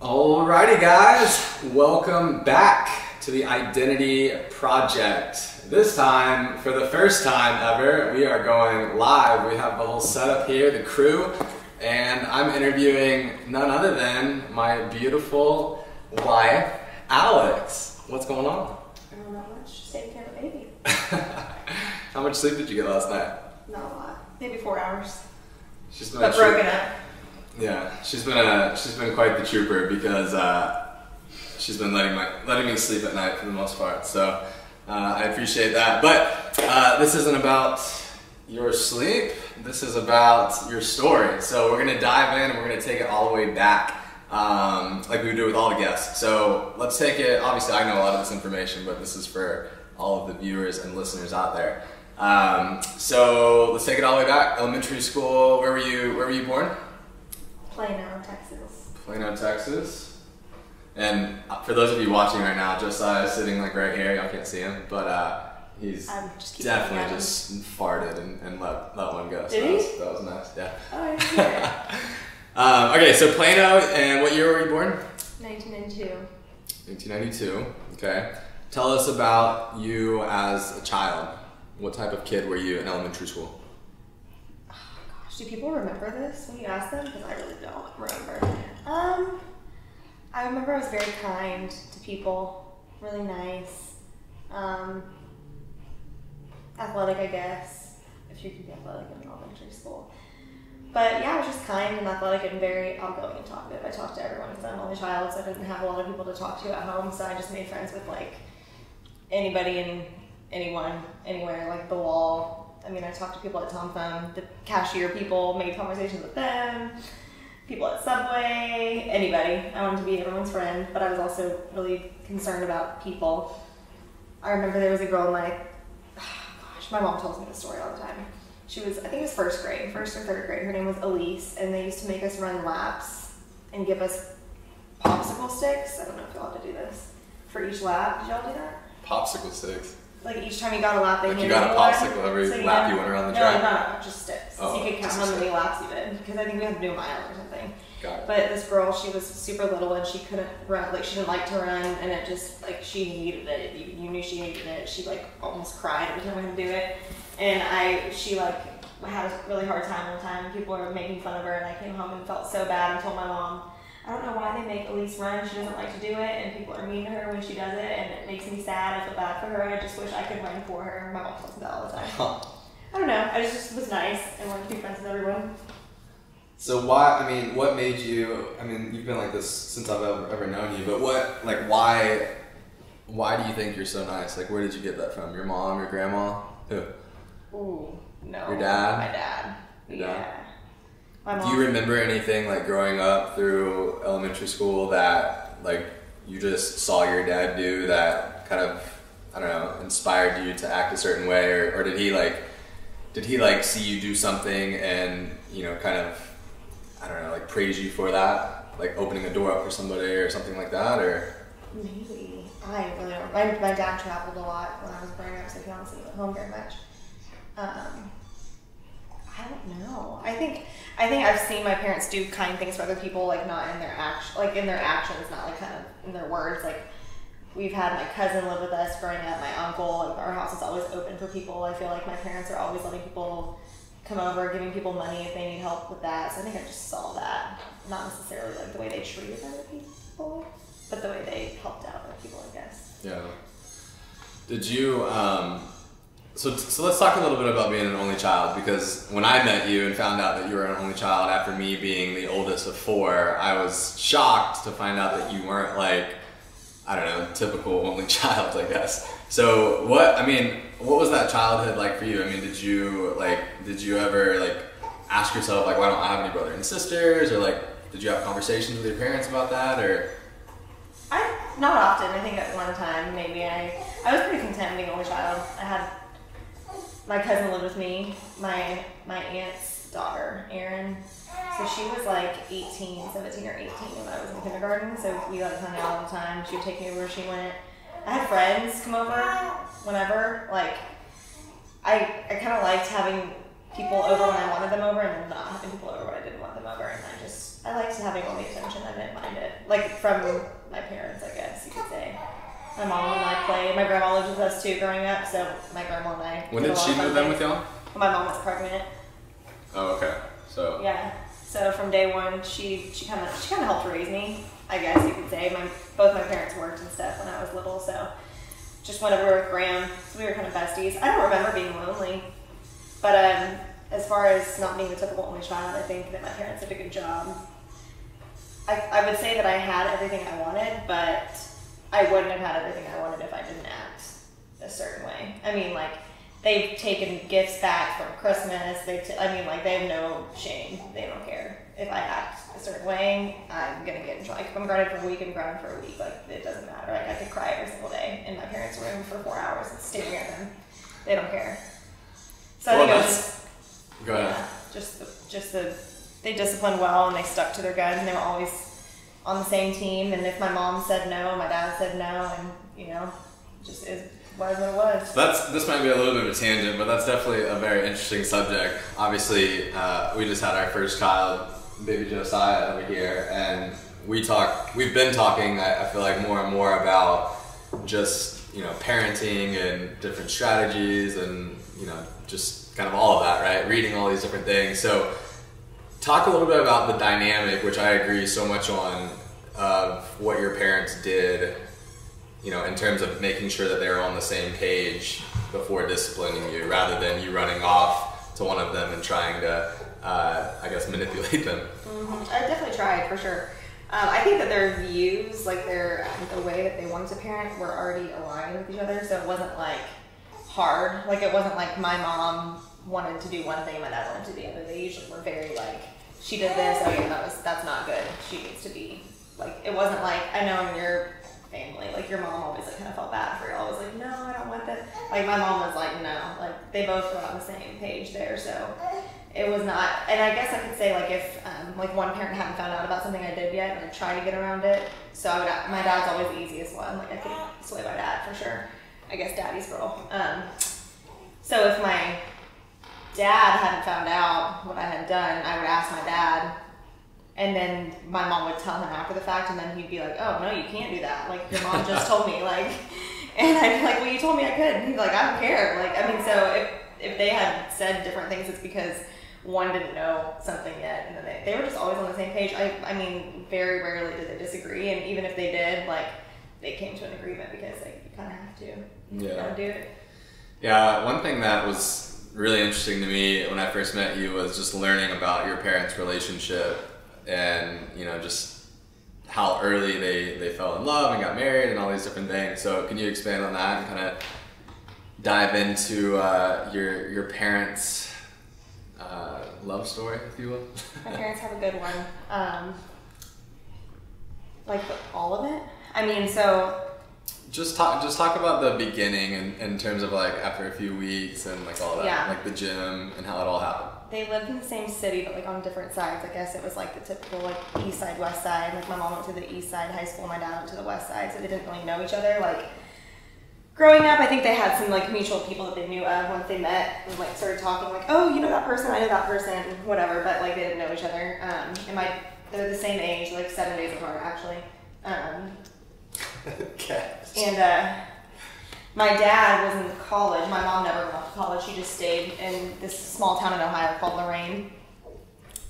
Alrighty guys, welcome back to the Identity Project. This time, for the first time ever, we are going live. We have the whole setup here, the crew, and I'm interviewing none other than my beautiful wife, Alex. What's going on? Not much, just taking care of a baby. How much sleep did you get last night? Not a lot, maybe 4 hours. She's been But broken up. Yeah, she's been quite the trooper because she's been letting me sleep at night for the most part. So I appreciate that. But this isn't about your sleep. This is about your story. So we're gonna dive in and we're gonna take it all the way back, like we do with all the guests. So let's take it. Obviously, I know a lot of this information, but this is for all of the viewers and listeners out there. So let's take it all the way back. Elementary school. Where were you born? Plano, Texas. Plano, Texas. And for those of you watching right now, Josiah is sitting like right here. Y'all can't see him, but he's definitely just farted and let one go. Did he? That was nice. Yeah. Oh, yeah. Okay, so Plano, and what year were you born? 1992. 1992. Okay. Tell us about you as a child. What type of kid were you in elementary school? Do people remember this when you ask them? Because I really don't remember. I remember I was very kind to people, really nice, athletic, I guess, if you could be athletic in elementary school. But yeah, I was just kind and athletic and very outgoing and talkative. I talked to everyone because I'm the only child, so I didn't have a lot of people to talk to at home, so I just made friends with like anybody and anyone, anywhere, like the wall. I mean, I talked to people at Tom Thumb, the cashier people, made conversations with them, people at Subway, anybody. I wanted to be everyone's friend, but I was also really concerned about people. I remember there was a girl in my mom tells me this story all the time. She was, I think it was first or third grade. Her name was Elise, and they used to make us run laps and give us popsicle sticks. I don't know if y'all have to do this for each lap. Did y'all do that? Popsicle sticks. Like each time you got a lap, they like you got a popsicle every lap you went around the track? No, just sticks. Oh, so you could count how many laps you did. Because I think we had to do a mile or something. Got it. But this girl, she was super little and she couldn't run. Like she didn't like to run, and it just like she hated it. You knew she hated it. She like almost cried every time we had to do it. And she like had a really hard time one time. And people were making fun of her, and I came home and felt so bad and told my mom, I don't know why they make Elise run. She doesn't like to do it, and people are mean to her when she does it, and it makes me sad. I feel bad for her. I just wish I could run for her. My mom tells me that all the time. I don't know. I just was nice and wanted to be friends with everyone. So what made you, you've been like this since I've ever known you, but why do you think you're so nice? Like, where did you get that from? Your mom, your grandma? Who? Ooh, no. Your dad? My dad. Your yeah. dad? My Do you remember anything like growing up through elementary school that like you just saw your dad do that kind of, I don't know, inspired you to act a certain way, or did he see you do something and, you know, kind of, I don't know, like praise you for that, like opening a door up for somebody or something like that, or? Maybe. I really don't. My dad traveled a lot when I was growing up, so he wasn't at home very much. I don't know. I think I've seen my parents do kind things for other people, like not in their in their actions, not like kind of in their words. Like we've had my cousin live with us growing up, my uncle. Like, our house is always open for people. I feel like my parents are always letting people come over, giving people money if they need help with that. So I think I just saw that, not necessarily like the way they treated other people, but the way they helped out other people, I guess. Yeah. Did you? So let's talk a little bit about being an only child, because when I met you and found out that you were an only child after me being the oldest of 4, I was shocked to find out that you weren't like, I don't know, typical only child, I guess. So what was that childhood like for you? I mean, did you ever like ask yourself like, why don't I have any brothers and sisters, or like, did you have conversations with your parents about that, or? Not often. I think at one time maybe I was pretty content being an only child. I had my cousin lived with me, my aunt's daughter, Erin. So she was like 17 or 18 when I was in kindergarten. So we like hung out all the time. She would take me wherever she went. I had friends come over whenever. Like I kind of liked having people over when I wanted them over, and then not having people over when I didn't want them over. And I liked having all the attention. I didn't mind it. like from my parents, I guess you could say. My mom and I played. My grandma lived with us too growing up, so my grandma and I. When did she move in with y'all? When my mom was pregnant. Oh, okay. So. Yeah. So from day one, she kind of helped raise me, I guess you could say. Both my parents worked and stuff when I was little, so just whenever we were with Graham, so we were kind of besties. I don't remember being lonely, but as far as not being the typical only child, I think that my parents did a good job. I would say that I had everything I wanted, but I wouldn't have had everything I wanted if I didn't act a certain way. I mean, like, they've taken gifts back from Christmas. They have no shame. They don't care. If I act a certain way, I'm gonna get in trouble. Like, if I'm grounded for a week, I'm grounded for a week. Like, it doesn't matter. Like, I could cry every single day in my parents' room for 4 hours and staring at them. They don't care. So I think it was just, go ahead. Yeah, they disciplined well and they stuck to their guns and they were always on the same team. And if my mom said no, my dad said no, and just is what it was. This might be a little bit of a tangent, but that's definitely a very interesting subject. Obviously, we just had our first child, baby Josiah, over here, and we've been talking, I feel like, more and more about just, parenting and different strategies and, just kind of all of that, right? Reading all these different things. So talk a little bit about the dynamic, which I agree so much on, of what your parents did, in terms of making sure that they're on the same page before disciplining you, rather than you running off to one of them and trying to, I guess, manipulate them. Mm-hmm. I definitely tried, for sure. I think that their views, like the way that they wanted to parent, were already aligned with each other, so it wasn't like hard. Like, it wasn't like my mom wanted to do one thing and my dad wanted to do the other. They usually were very like, she did this, oh yeah, that's not good. She needs to be, like, it wasn't like, I know in your family, like, your mom always like kind of felt bad for you. Always like, no, I don't want that. Like, my mom was like, no. Like, they both were on the same page there, so it was not. And I guess I could say, like, if like one parent hadn't found out about something I did yet, and I tried to get around it. So my dad's always the easiest one. Like, I could sway my dad for sure. I guess daddy's girl. So if my dad hadn't found out what I had done, I would ask my dad, and then my mom would tell him after the fact, and then he'd be like, oh, no, you can't do that. Like, your mom just told me, like, and I'd be like, well, you told me I could. And he'd be like, I don't care. Like, I mean, so if they had said different things, it's because one didn't know something yet, and then they were just always on the same page. I mean, very rarely did they disagree, and even if they did, like, they came to an agreement because, like, you kind of have to. You gotta do it. Yeah, one thing that was really interesting to me when I first met you was just learning about your parents' relationship and, just how early they fell in love and got married and all these different things. So can you expand on that and kind of dive into your parents' love story, if you will? My parents have a good one. Like, all of it? I mean, so... Just talk about the beginning in terms of, like, after a few weeks and, like, all that. Yeah. Like the gym and how it all happened. They lived in the same city, but, like, on different sides. I guess it was, like, the typical, like, east side, west side. Like, my mom went to the east side high school, my dad went to the west side, so they didn't really know each other. Like, growing up, I think they had some, like, mutual people that they knew of once they met and, like, started talking, like, oh, you know that person, I know that person, whatever, but, like, they didn't know each other. And they're the same age, like, 7 days apart, actually. Okay. And my dad was in college. My mom never went off to college. She just stayed in this small town in Ohio called Lorain.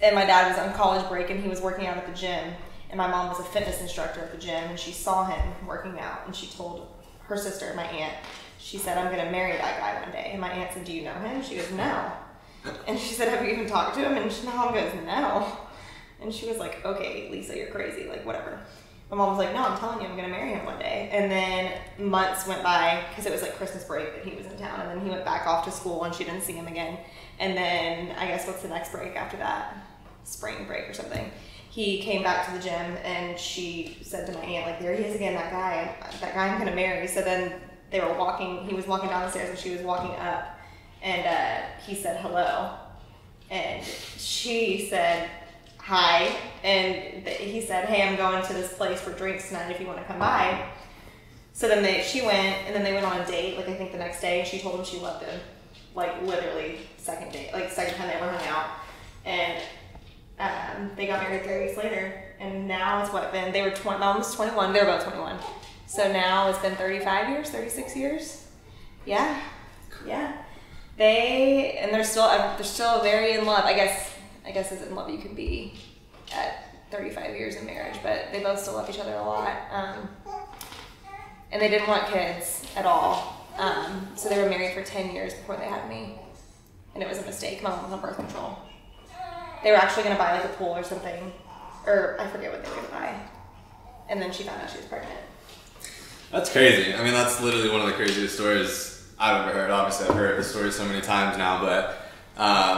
And my dad was on college break and he was working out at the gym. And my mom was a fitness instructor at the gym and she saw him working out and she told her sister, my aunt, she said, I'm going to marry that guy one day. And my aunt said, do you know him? She goes, no. And she said, have you even talked to him? And my mom goes, no. And she was like, okay, Lisa, you're crazy. Like, whatever. My mom was like, no, I'm telling you, I'm going to marry him one day. And then months went by, because it was like Christmas break that he was in town. And then he went back off to school and she didn't see him again. And then, I guess, what's the next break after that? Spring break or something. He came back to the gym and she said to my aunt, like, there he is again, that guy I'm going to marry. So then he was walking down the stairs and she was walking up. And he said hello. And she said, hi, and he said, hey, I'm going to this place for drinks tonight if you want to come by. So then she went, and then they went on a date, like, I think the next day, and she told him she loved him. Like, literally, second date, like, second time they ever hung out. And they got married 3 weeks later. and now it's been, they were my mom was 21, they were both 21. So now it's been 35 years, 36 years. Yeah. Yeah. They're still very in love. I guess as in love you can be at 35 years in marriage, but they both still love each other a lot. And they didn't want kids at all. So they were married for 10 years before they had me. And it was a mistake. My mom was on birth control. They were actually going to buy like a pool or something, or I forget what they were going to buy. And then she found out she was pregnant. That's crazy. I mean, that's literally one of the craziest stories I've ever heard. Obviously, I've heard the story so many times now, but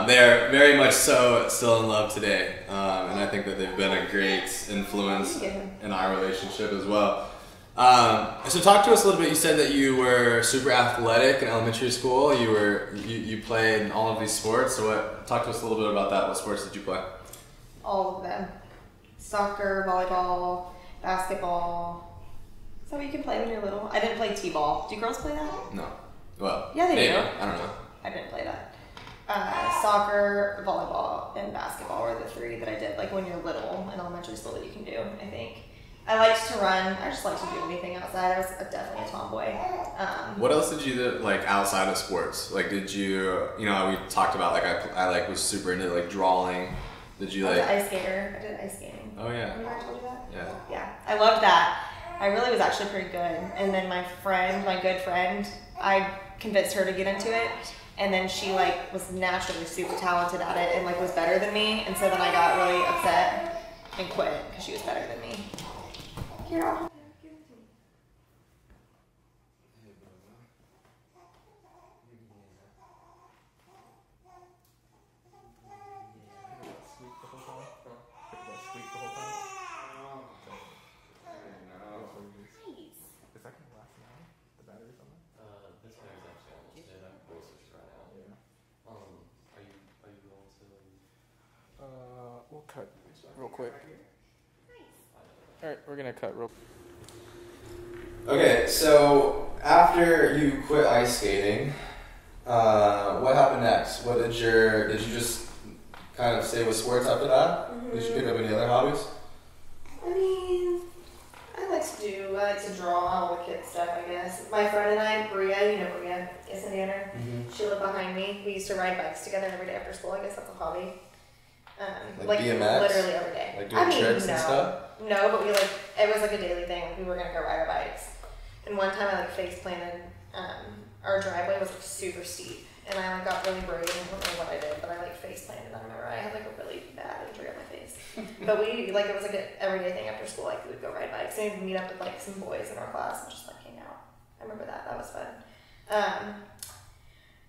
they're very much so still in love today. And I think that they've been a great influence in our relationship as well. So talk to us a little bit. You said that you were super athletic in elementary school. You played in all of these sports. So talk to us a little bit about that. What sports did you play? All of them. Soccer, volleyball, basketball. Is that what you can play when you're little? I didn't play t-ball. Do girls play that? No. Well, yeah, they do. I don't know. I didn't play that. Soccer, volleyball, and basketball were the three that I did like when you're little in elementary school that you can do, I think. I liked to run. I just liked to do anything outside. I was definitely a tomboy. What else did you do like outside of sports? Like, did you we talked about like I was super into like drawing. Did you like? I was an ice skater. I did ice skating. Oh yeah. Remember I told you that? Yeah. Yeah, I loved that. I really was actually pretty good. And then my good friend, I convinced her to get into it. And then she like was naturally super talented at it and like was better than me. And so then I got really upset and quit because she was better than me. Here, I'll give it to me. We'll cut real quick. All right, we're gonna cut real. Okay, so after you quit ice skating, what happened next? Did you just kind of stay with sports after that? Mm-hmm. Did you pick up any other hobbies? I mean, I like to draw all the kid stuff, I guess. My friend and I, Bria, you know Bria, yes, Indiana. Mm-hmm. She lived behind me. We used to ride bikes together every day after school. I guess that's a hobby. Like BMX? Literally every day. Like doing tricks and stuff? No, but it was like a daily thing. We were gonna go ride our bikes. And one time I face planted, our driveway was like super steep. And I got really brave. I don't know what I did, but I face planted. I remember I had a really bad injury on my face. But it was like an everyday thing after school. We would go ride bikes and we'd meet up with some boys in our class and just hang out. I remember that. That was fun.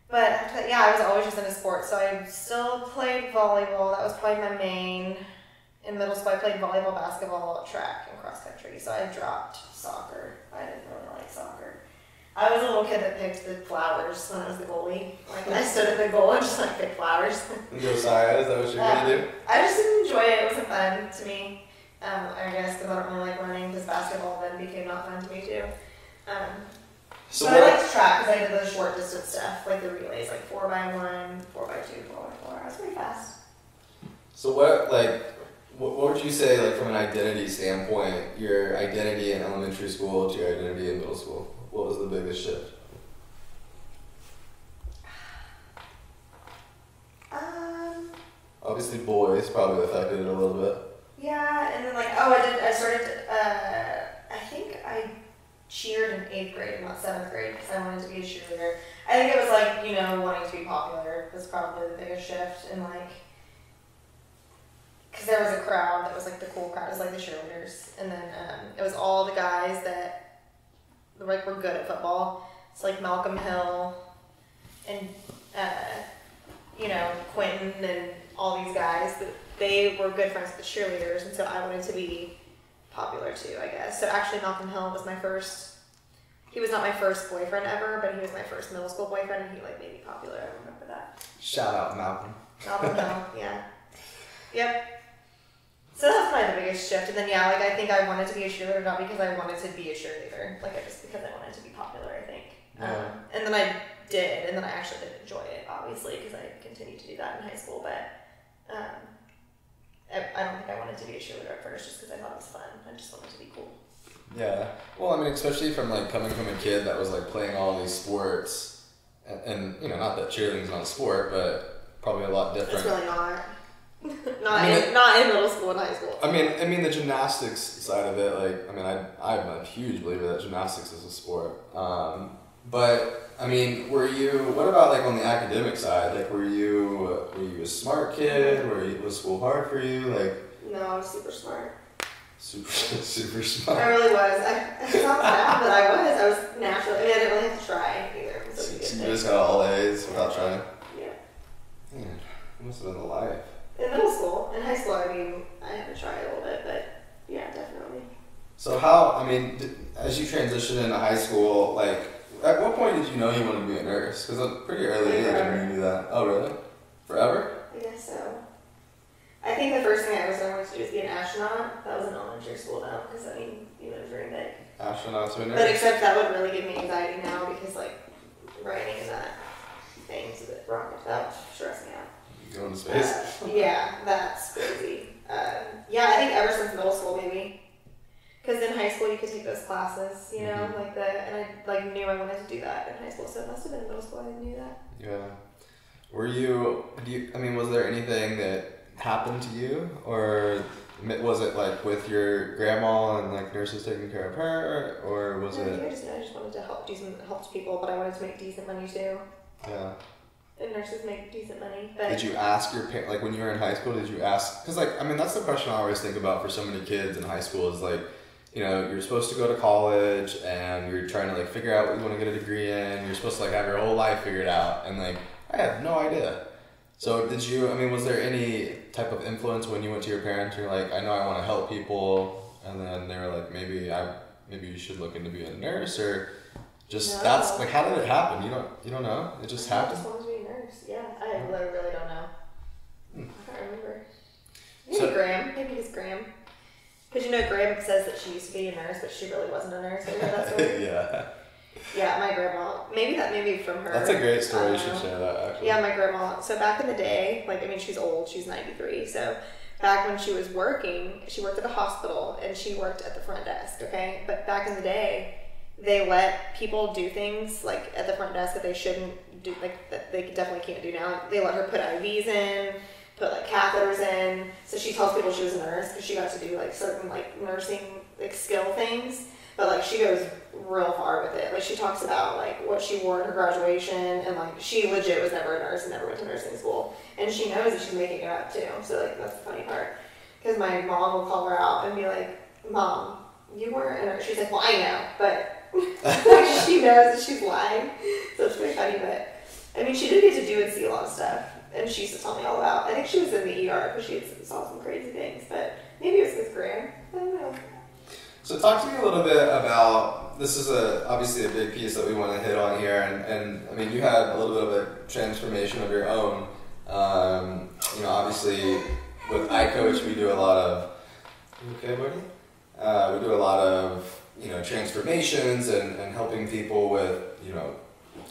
But after that, I was always just into sports. So I still played volleyball. That was probably my main. In middle school, I played volleyball, basketball, track, and cross country. So I dropped soccer. I didn't really like soccer. I was a little kid that picked the flowers when I was the goalie. I stood at the goal and just picked flowers. Josiah, is that what you're gonna do? I just didn't enjoy it. It wasn't fun to me. I guess because I don't really like running. Because basketball then became not fun to me too. So I liked track because I did the short distance stuff, like the relays, 4x1, 4x2, 4x4. I was pretty fast. So what would you say, from an identity standpoint, your identity in elementary school to your identity in middle school? What was the biggest shift? Obviously boys probably affected it a little bit. Yeah, and then I started, I think I cheered in 8th grade, not 7th grade, because I wanted to be a cheerleader. I think it was wanting to be popular was probably the biggest shift, and because there was a crowd that was the cool crowd, it was the cheerleaders, and then it was all the guys that were good at football. It's Malcolm Hill and Quentin and all these guys that they were good friends with the cheerleaders, and so I wanted to be popular too, I guess. So actually Malcolm Hill was he was not my first boyfriend ever, but he was my first middle school boyfriend, and he made me popular. I remember that. Shout out Malcolm. Malcolm Hill, yeah. Yep. So that's probably the biggest shift. And then I think I wanted to be a cheerleader not because I wanted to be a cheerleader, just because I wanted to be popular, I think. Yeah. And then I did, and then I actually did enjoy it, obviously, because I continued to do that in high school. But I don't think I wanted to be a cheerleader at first just because I thought it was fun. I just wanted to be cool. Yeah. Well, I mean, especially from like coming from a kid that was like playing all these sports, and you know, not that cheerleading's not a sport, but probably a lot different. It's really not. Not in middle school and high school. I mean, the gymnastics side of it, like, I mean, I'm a huge believer that gymnastics is a sport. But I mean, what about like on the academic side? Like, were you a smart kid? Was school hard for you? Like, No, I was super smart. Super smart. I really was. It sounds bad, but I was naturally. I mean, I didn't really have to try either. So you just got all A's without trying? Yeah. Man, it must have been a life. In middle school. In high school, I mean, I had to try a little bit, but yeah, definitely. So how, I mean, as you transitioned into high school, like, at what point did you know you wanted to be a nurse? Because at a pretty early age when you knew that. Oh, really? Forever? I guess so. I think the first thing I wanted to do was be an astronaut. That was in elementary school now, because I mean, you know, dream big. Astronaut to a nurse? But except that would really give me anxiety now because, like, writing and that thing's a bit wrong. That would stress me out. Going to space? Yeah, that's crazy. Yeah, I think ever since middle school, maybe. Because in high school, you could take those classes, you know, and I like knew I wanted to do that in high school, so it must have been in middle school I knew that. Yeah. Was there anything that happened to you, or was it like with your grandma and like nurses taking care of her, or was it? I just wanted to help people, but I wanted to make decent money too. Yeah. And nurses make decent money. But did you ask your parents, like when you were in high school, did you ask, because like, I mean, that's the question I always think about for so many kids in high school is like, you know, you're supposed to go to college and you're trying to like figure out what you want to get a degree in, you're supposed to like have your whole life figured out, and like, I had no idea. So was there any type of influence when you went to your parents, you're like, I know I want to help people, and then they were like, maybe you should look into being a nurse, or just, no. That's like, how did it happen? You don't know? It just happened? I just wanted to be a nurse, yeah. I really don't know. I can't remember. Maybe Graham. Maybe it's Graham. Because you know, Graham says that she used to be a nurse, but she really wasn't a nurse. You know that story? Yeah. Yeah, my grandma. Maybe from her. That's a great story. You should share that, actually. Yeah, my grandma. So back in the day, like, I mean, she's old. She's 93. So back when she was working, she worked at a hospital, and she worked at the front desk, okay? But back in the day, they let people do things, like, at the front desk that they shouldn't do, like, that they definitely can't do now. They let her put IVs in, put, like, catheters in. So she tells people she was a nurse because she got to do, like, certain, like, nursing, like, skill things. But, like, she goes real far with it. Like, she talks about, like, what she wore in her graduation, and, like, she legit was never a nurse and never went to nursing school. And she knows that she's making it up, too. So, like, that's the funny part. Because my mom will call her out and be like, Mom, you weren't a nurse. She's like, well, I know, but like, she knows that she's lying. So it's pretty funny, but, I mean, she did get to do and see a lot of stuff. And she used to tell me all about, I think she was in the ER because she saw some crazy things, but maybe it was with Graham. I don't know. So talk to me a little bit about, this is obviously a big piece that we want to hit on here, and I mean, you had a little bit of a transformation of your own. Obviously with iCoach we do a lot of, you okay, buddy? We do a lot of, transformations and helping people with,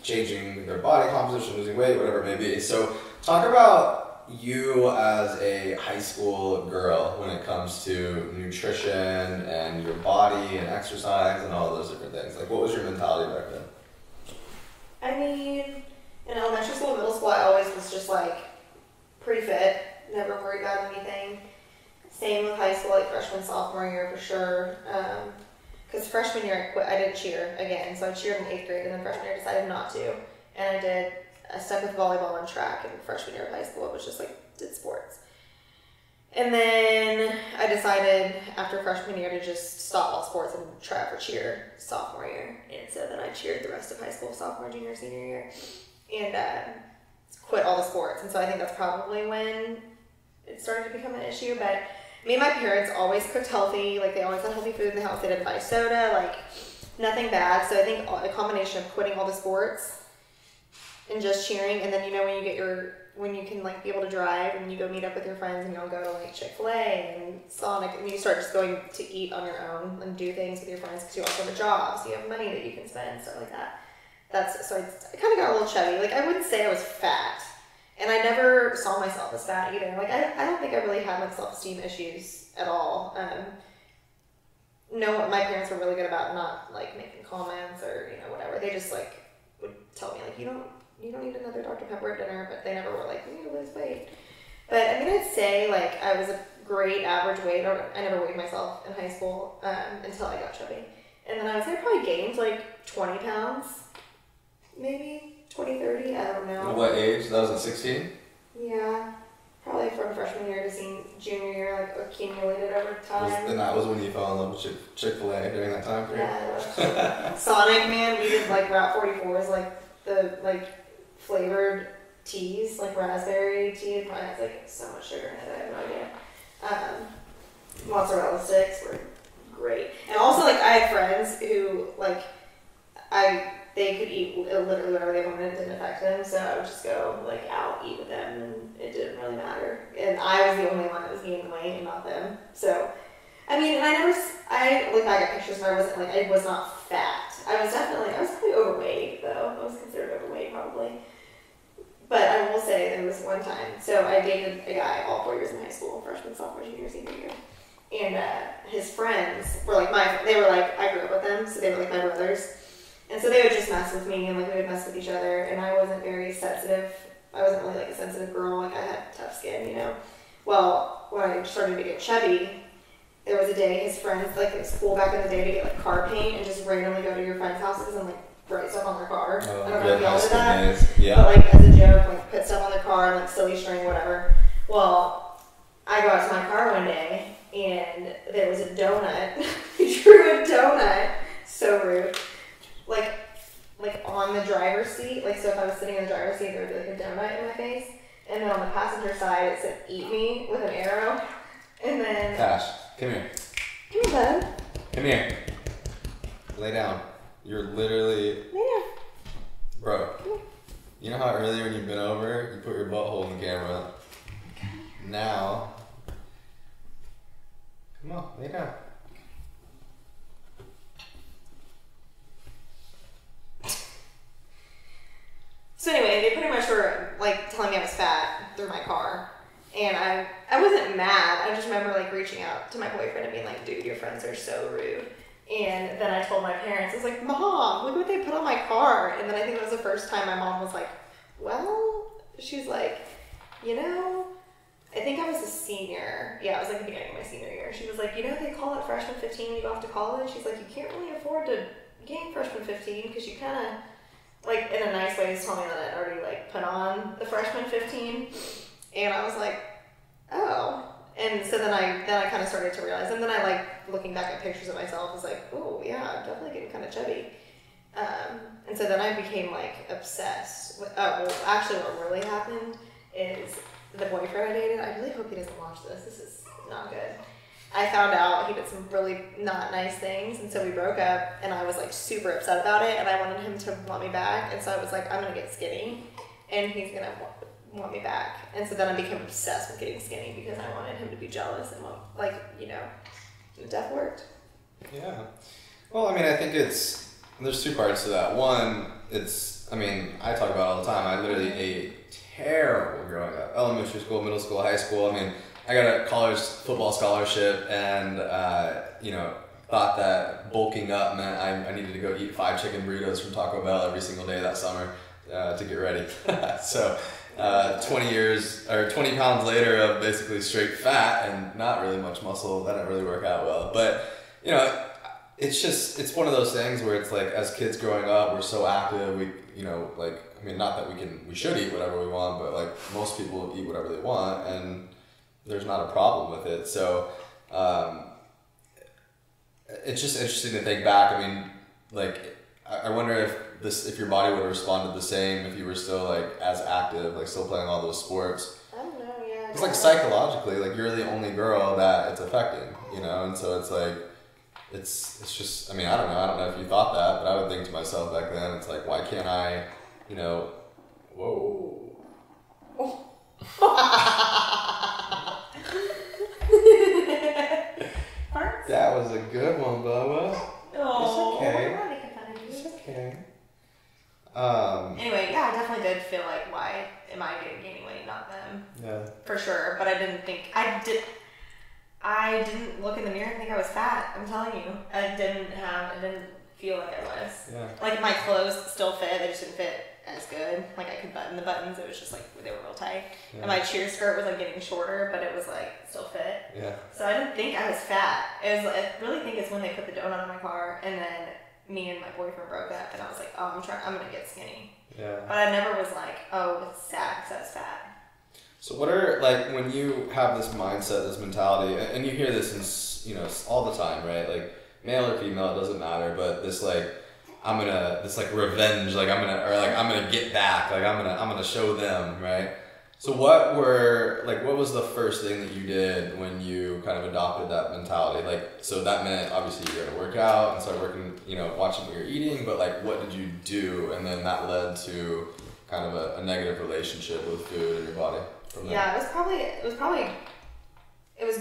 changing their body composition, losing weight, whatever it may be. So talk about you as a high school girl when it comes to nutrition and your body and exercise and all those different things. Like, what was your mentality back then? I mean, in elementary school, middle school, I always was just like pretty fit, never worried about anything. Same with high school, like freshman, sophomore year for sure. Because freshman year I quit, I didn't cheer again, so I cheered in 8th grade, and then freshman year I decided not to, and I stuck with volleyball and track in freshman year of high school. It was just like, did sports. And then I decided after freshman year to just stop all sports and try out for cheer sophomore year. And so then I cheered the rest of high school, sophomore, junior, senior year, and quit all the sports. And so I think that's probably when it started to become an issue. But me and my parents always cooked healthy. Like, they always had healthy food in the house. They didn't buy soda, like nothing bad. So I think a combination of quitting all the sports and just cheering, and then when you can like be able to drive and you go meet up with your friends and you'll go to like Chick-fil-A and Sonic, and you start just going to eat on your own and do things with your friends because you also have a job, so you have money that you can spend, stuff like that. So I kind of got a little chubby. Like, I wouldn't say I was fat, And I never saw myself as fat either. Like, I don't think I really had like self-esteem issues at all. No, my parents were really good about not like making comments or, you know, whatever. They just like would tell me like, you don't need another Dr. Pepper at dinner, but they never were like, you need to lose weight. But I mean, I'd say like I was a great average weight. I never weighed myself in high school until I got chubby. And then I would say I probably gained like 20 pounds, maybe 20, 30, I don't know. At what age? That was at 16? Yeah, probably from freshman year to junior year, like accumulated over time. And that was when you fell in love with Chick-fil-A during that time period? Yeah, Sonic, man, we did like Route 44s, like the like flavored teas, like raspberry tea. It probably has like so much sugar in it, I have no idea. Mozzarella sticks were great. And also, like, I had friends who, like, they could eat literally whatever they wanted. It didn't affect them, so I would just go, like, out, eat with them, and it didn't really matter. And I was the only one that was gaining weight and not them. So, I mean, and I look back at pictures where I was not fat. I was probably overweight, though. I was considered overweight, probably. But I will say there was one time, so I dated a guy all 4 years in high school, freshman, sophomore, junior, senior year. And his friends were like I grew up with them, so they were like my brothers. And so they would just mess with me, and like we would mess with each other, and I wasn't very sensitive. I wasn't really like a sensitive girl, like I had tough skin, you know. Well, when I started to get chubby, there was a day his friends, like it was cool back in the day to get like car paint and just randomly go to your friends' houses and like write stuff on their car. Oh, I don't know if y'all did that. Yeah. But like as a joke, like put stuff on their car, like silly string, whatever. Well, I go out to my car one day and there was a donut. He drew a donut. So rude. Like on the driver's seat. Like, so if I was sitting in the driver's seat, there would be like a donut in my face. And then on the passenger side, it said, "Eat me," with an arrow. And then... Tash, come here. Come here, bud. Come here. Lay down. You're literally... Lay down. Bro, you know how earlier when you've been over, you put your butthole in the camera? Now... Come on, lay down. So anyway, they pretty much were like telling me I was fat through my car. And I wasn't mad. I just remember like reaching out to my boyfriend and being like, "Dude, your friends are so rude." And then I told my parents, I was like, "Mom, look what they put on my car." And then I think it was the first time my mom was like, "Well," she's like, "You know," I think I was a senior. Yeah, it was like the beginning of my senior year. She was like, "You know, they call it freshman 15 when you go off to college." She's like, "You can't really afford to gain freshman 15 because you kind of," like in a nice way, is telling me that I'd already like put on the freshman 15. And I was like, "Oh." And so then I kind of started to realize, and then I like looking back at pictures of myself was like, "Oh yeah, I'm definitely getting kind of chubby." And so then I became like obsessed with, well, actually what really happened is the boyfriend I dated, I really hope he doesn't watch this. This is not good. I found out he did some really not nice things, and so we broke up, and I was like super upset about it, and I wanted him to want me back, and so I was like, I'm gonna get skinny, and he's gonna want me back. And so then I became obsessed with getting skinny because I wanted him to be jealous, and like, you know, it definitely worked. Yeah. Well, I mean, I think there's two parts to that. One, I mean, I talk about it all the time. I literally ate terrible growing up. Elementary school, middle school, high school. I mean, I got a college football scholarship and, you know, thought that bulking up meant I needed to go eat 5 chicken burritos from Taco Bell every single day that summer to get ready. So 20 pounds later of basically straight fat and not really much muscle, that didn't really work out well. But, you know, it's one of those things where it's like, as kids growing up, we're so active, we, you know, like, I mean, not that we should eat whatever we want, but like most people eat whatever they want and there's not a problem with it. So, it's just interesting to think back. I mean, like, I wonder if your body would have responded the same if you were still like as active, like still playing all those sports. I don't know, yeah. It's like psychologically, like you're the only girl that it's affecting, you know, and so it's like, it's just, I mean, I don't know if you thought that, but I would think to myself back then, it's like, why can't I, you know, whoa. That was a good one, Bubba. Oh, it's okay. I'm not making fun of you. It's okay. Anyway, yeah, I definitely did feel like, why am I gaining weight? Yeah. For sure. But I didn't look in the mirror and think I was fat. I'm telling you. I didn't feel like I was. Yeah. Like my clothes still fit, they just didn't fit as good. Like I could button the buttons, it was just like they were real tight. Yeah. And my cheer skirt was like getting shorter, but it was like still fit. Yeah. So I didn't think I was fat. I really think it's when they put the donut in my car and then me and my boyfriend broke up and I was like, oh, I'm gonna get skinny. Yeah. But I never was like, oh, it's sad because I was fat. So what are, like, when you have this mindset, this mentality, and you hear this in, you know, all the time, right? Like, male or female, it doesn't matter, but this, like, this, like, revenge, like, I'm gonna get back, like, I'm gonna show them, right? So what was the first thing that you did when you kind of adopted that mentality? Like, so that meant, obviously, you're gonna work out and start working, you know, watching what you're eating, but, like, what did you do? And then that led to kind of a negative relationship with food in your body. Yeah, it was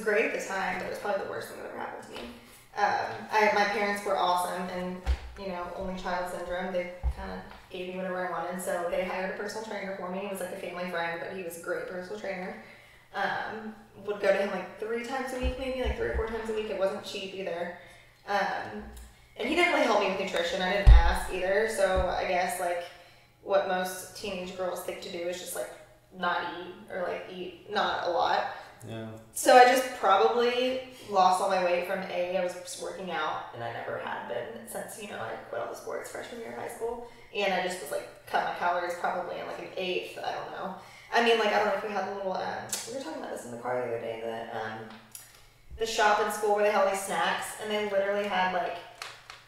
great at the time, but it was probably the worst thing that ever happened to me. My parents were awesome, and you know, only child syndrome. They kind of gave me whatever I wanted, so they hired a personal trainer for me. He was like a family friend, but he was a great personal trainer. Would go to him like 3 times a week, maybe like 3 or 4 times a week. It wasn't cheap either. And he didn't really help me with nutrition. I didn't ask either, so I guess like what most teenage girls think to do is just like not eat or like eat not a lot. Yeah. So I just probably lost all my weight from I was just working out, and I never had been since, you know, I quit all the sports freshman year of high school, and I just was like cut my calories probably in like an eighth. I don't know. I mean, like, I don't know if we had the little we were talking about this in the car the other day, the shop in school where they had all these snacks, and they literally had like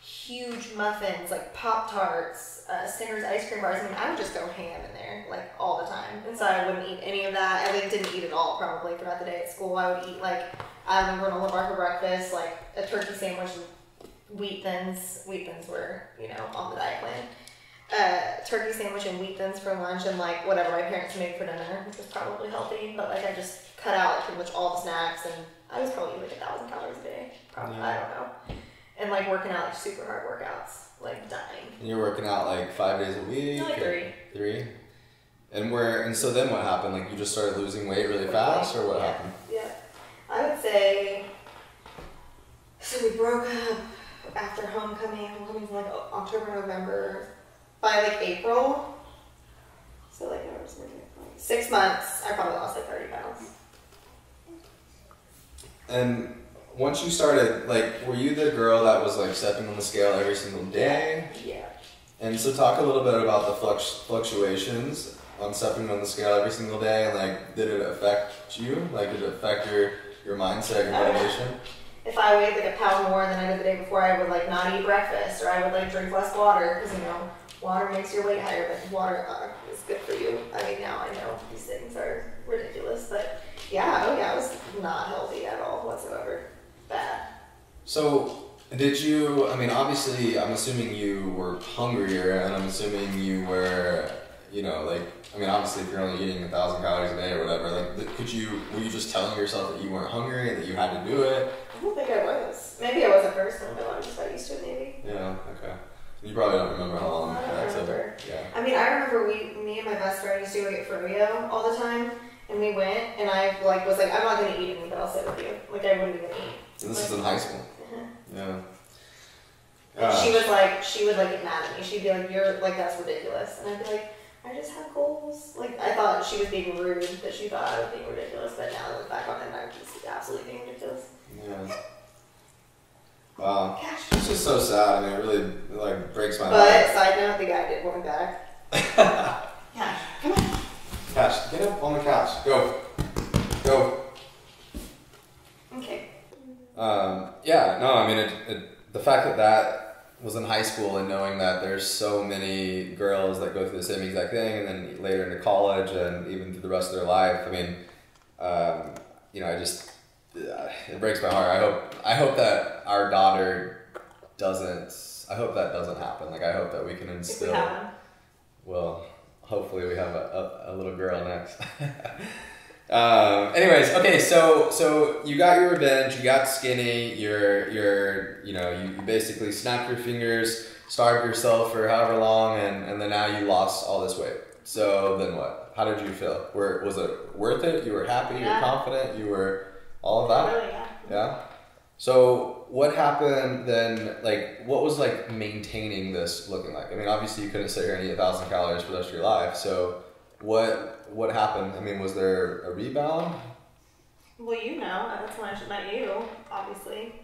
huge muffins, like Pop-Tarts, Singer's ice cream bars. I mean, I would just go ham in there, like, all the time. And so I wouldn't eat any of that. I like, didn't eat at all, probably, throughout the day at school. I would eat, like, a granola bar for breakfast, like, a turkey sandwich and wheat thins. Wheat thins were, you know, on the diet plan. Turkey sandwich and wheat thins for lunch, and, like, whatever my parents made for dinner, which was probably healthy. But, like, I just cut out, like, pretty much all the snacks, and I was probably eating, like, 1,000 calories a day. Probably, yeah. I don't know. And, like, working out, like, super hard workouts. Like, dying. And you're working out like 5 days a week? No, like 3. 3? And so then what happened? Like, you just started losing weight really fast, or what happened? Yeah. I would say, so we broke up after homecoming. Homecoming's in like October, November. By like April, so like 6 months, I probably lost like 30 pounds. And once you started, like, were you the girl that was, like, stepping on the scale every single day? Yeah. And so talk a little bit about the fluctuations on stepping on the scale every single day, and, like, did it affect you? Like, did it affect your mindset, your motivation? If I weighed, like, a pound more than I did the day before, I would, like, not eat breakfast, or I would, like, drink less water, because, you know, water makes your weight higher, but water is good for you. I mean, now I know these things are ridiculous, but, yeah, I was not healthy at all whatsoever. Bad. So, did you, I mean, obviously, I'm assuming you were hungrier, and I'm assuming you were, you know, like, I mean, obviously, if you're only eating 1,000 calories a day or whatever, like, were you just telling yourself that you weren't hungry and that you had to do it? I don't think I was. Maybe I was at first, but I just got used to it, maybe. Yeah, okay. You probably don't remember how long I don't that took. remember. Yeah. I mean, I remember me and my best friend used to go get froyo all the time, and we went, and I, like, was like, I'm not going to eat anything, but I'll sit with you. Like, I wouldn't even eat. And this is in high school. Yeah. And she would get mad at me. She'd be like, "You're like, that's ridiculous," and I'd be like, "I just have goals." Like, I thought she was being rude, that she thought I was being ridiculous, but now I look back on it, and I'm just absolutely being ridiculous. Yeah. Wow. Gosh. It's just so sad. I mean, it really, like, breaks my heart. But side note, the guy did want me back. Cash, come on. Cash, get up on the couch. Go. Okay. Yeah, no, I mean, the fact that was in high school, and knowing that there's so many girls that go through the same exact thing, and then later into college and even through the rest of their life, I mean, you know, it breaks my heart. I hope that our daughter I hope that doesn't happen. Like, I hope that we can instill. If we have one. Well, hopefully we have a little girl next. Anyways, okay, so you got your revenge, you got skinny, you basically snapped your fingers, starved yourself for however long, and then now you lost all this weight. So then what? how did you feel? Was it worth it? You were happy, you were confident, you were all of that? Really, yeah. Yeah? So what happened then, like, what was like maintaining this looking like? I mean, obviously you couldn't sit here and eat 1,000 calories for the rest of your life, so what happened? I mean, was there a rebound? Well, that's when I met you, obviously.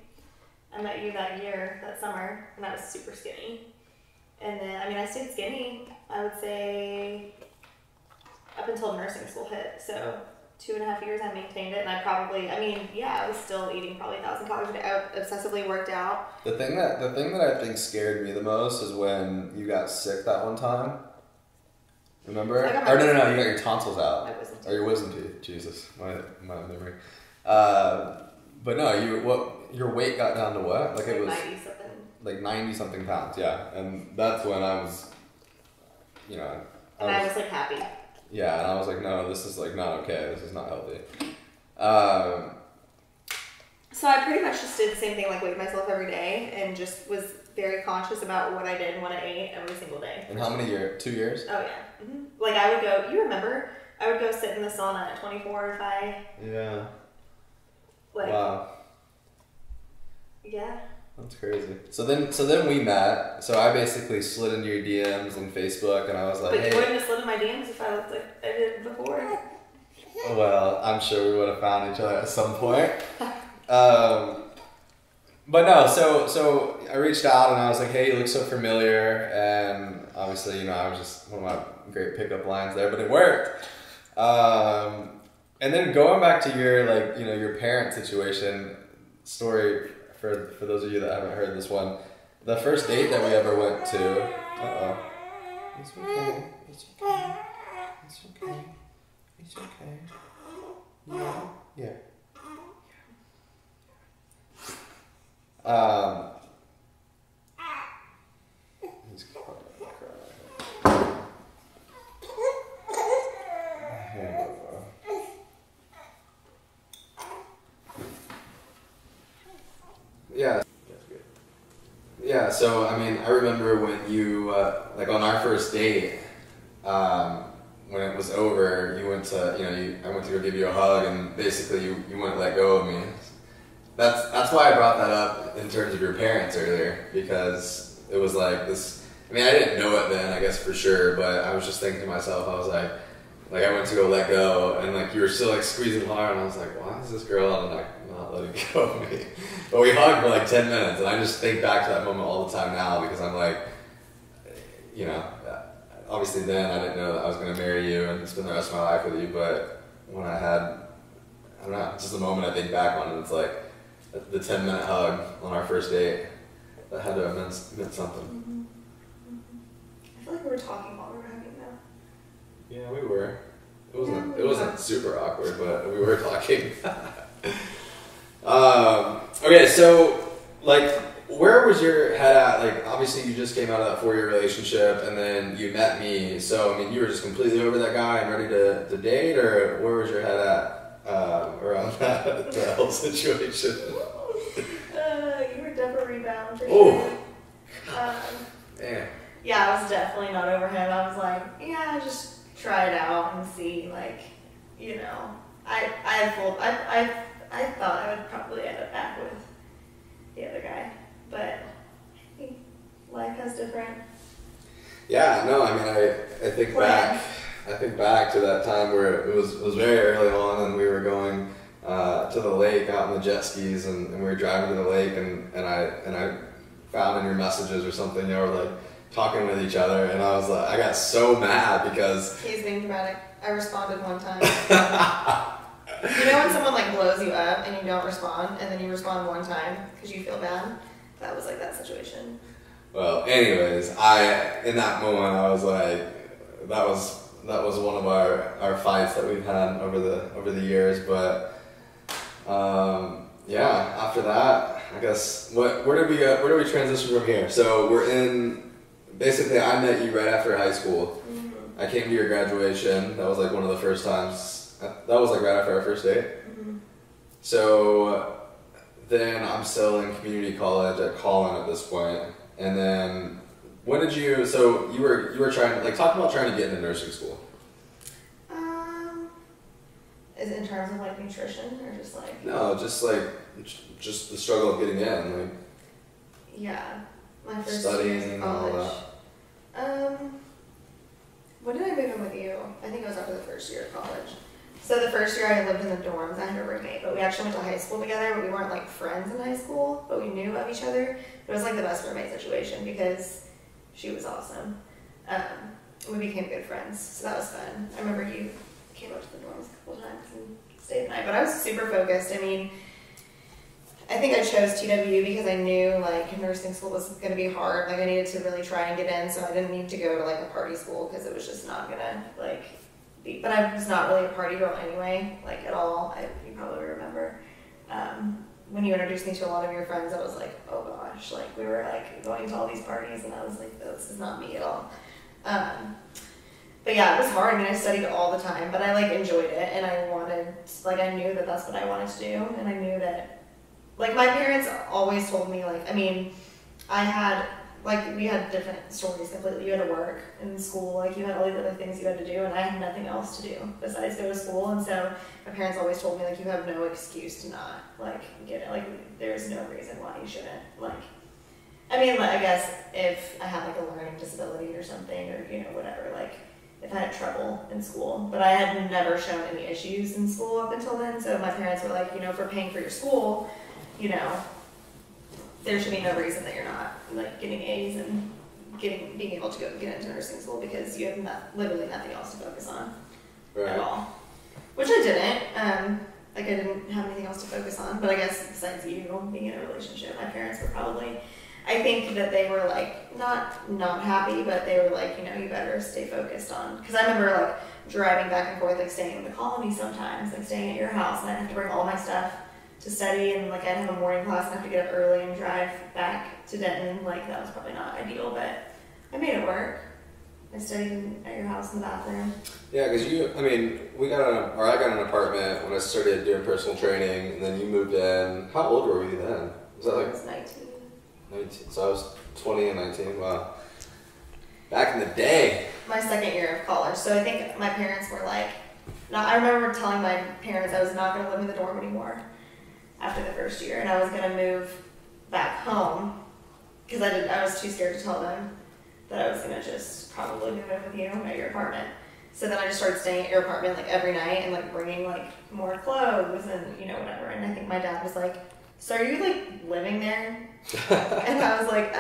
I met you that year, that summer, and I was super skinny. And then, I stayed skinny, I would say, up until nursing school hit. So 2.5 years I maintained it, and I was still eating probably 1,000 calories a day. I obsessively worked out. The thing that I think scared me the most is when you got sick that one time. Remember? No, you got your tonsils out. My wisdom teeth. Or your wisdom teeth. Jesus, my memory. But no, your weight got down to what? Like it was 90 something. Like 90 something pounds, yeah. And that's when I was, I was like happy. Yeah, and I was like, no, this is like not okay. This is not healthy. So I pretty much just did the same thing, like weighed myself every day and just was very conscious about what I did and what I ate every single day. And how many years? 2 years? Oh yeah. Mm-hmm. Like I would go, you remember, I would go sit in the sauna at 24 if I... Yeah. Like, wow. Yeah. That's crazy. So then we met. So I basically slid into your DMs on Facebook and I was like, but hey. you wouldn't have slid in my DMs if I looked like I did before. Well, I'm sure we would have found each other at some point. But no, so I reached out and I was like, hey, you look so familiar. And obviously, I was just one of my great pickup lines there, but it worked. And then going back to your, your parent situation story, for those of you that haven't heard this one, the first date that we ever went to, it's okay, it's okay, it's okay, it's okay, yeah. He's crying. Yeah. Yeah, so I remember when you, on our first date, when it was over, you went to, I went to go give you a hug and basically you wouldn't let go of me. That's why I brought that up in terms of your parents earlier, because it was like this, I didn't know it then, I guess for sure, but I was just thinking to myself, I was like I went to go let go and you were still squeezing hard and I was like, why is this girl not letting go of me? But we hugged for 10 minutes and I just think back to that moment all the time now because I'm like, obviously then I didn't know that I was going to marry you and spend the rest of my life with you, but when I had, I don't know, just the moment I think back on it, it's like the 10-minute hug on our first date, that had to have meant something. Mm-hmm. I feel like we were talking while we were hugging though. Yeah, we were. It wasn't super awkward, but we were talking. Okay, so where was your head at? Obviously you just came out of that 4-year relationship and then you met me. So, you were just completely over that guy and ready to date, or where was your head at around the whole situation? You were definitely rebound for sure. Yeah. Yeah, I was definitely not over him. I was like, yeah, just try it out and see, I thought I would probably end up back with the other guy, but I think life has different. Yeah, no, I think back to that time where it was very early on and we were going to the lake out in the jet skis and we were driving to the lake and I found in your messages or something, were talking with each other and I was I got so mad because... He's being dramatic. I responded one time. When someone blows you up and you don't respond and then you respond one time because you feel bad? That was that situation. Well, anyways, in that moment I was that was one of our fights that we've had over the years, but after that, I guess where do we transition from here? So we're in, basically I met you right after high school. Mm-hmm. I came to your graduation. That was one of the first times. That was right after our first date. Mm-hmm. So then I'm still in community college at Collin at this point. And then when did you were trying, talk about trying to get into nursing school. Is it in terms of like nutrition or just like? No, just like just the struggle of getting in, like. Yeah, my first Studying year of and all college. When did I move in with you? I think it was after the first year of college. So the first year I lived in the dorms. I had a roommate, but we actually went to high school together. But we weren't like friends in high school, but we knew of each other. It was like the best roommate situation because she was awesome. We became good friends, so that was fun. I remember you came up to the dorms a couple of times and stayed the night, but I was super focused. I mean, I think I chose TWU because I knew like nursing school was going to be hard. Like I needed to really try and get in, so I didn't need to go to like a party school because it was just not gonna like be. But I was not really a party girl anyway, like at all. You probably remember when you introduced me to a lot of your friends. I was like, oh gosh, like we were like going to all these parties, and I was like, this is not me at all. But yeah, it was hard. I mean, I studied all the time, but I like enjoyed it, and I wanted, like, I knew that that's what I wanted to do, and I knew that, like, my parents always told me, like, I mean, I had, like, we had different stories completely. You had to work in school, like, you had all these other things you had to do, and I had nothing else to do besides go to school, and so my parents always told me, like, you have no excuse to not, like, get it. Like, there's no reason why you shouldn't, like, I mean, like, I guess if I had, like, a learning disability or something, or, you know, whatever, like, if I had trouble in school, but I had never shown any issues in school up until then, so my parents were like, you know, if we're paying for your school, you know, there should be no reason that you're not, like, getting A's and being able to go get into nursing school because you have literally nothing else to focus on at all. Which I didn't. Like, I didn't have anything else to focus on, but I guess besides you being in a relationship, my parents were probably, I think that they were like, not happy, but they were like, you know, you better stay focused on, because I remember like driving back and forth, like staying in the colony sometimes, like staying at your house, and I'd have to bring all my stuff to study, and like I'd have a morning class and have to get up early and drive back to Denton. Like that was probably not ideal, but I made it work. I studied at your house in the bathroom. Yeah, because I got an apartment when I started doing personal training, and then you moved in. How old were we then? Was that like? I was 19. 19. So I was 20 and 19. Wow. Back in the day. My second year of college. So I think my parents were like, I remember telling my parents I was not going to live in the dorm anymore after the first year, and I was going to move back home because I was too scared to tell them that I was going to just probably move in with you at your apartment. So then I just started staying at your apartment like every night and like bringing like more clothes and, you know, whatever. And I think my dad was like, so are you like living there? And I was like,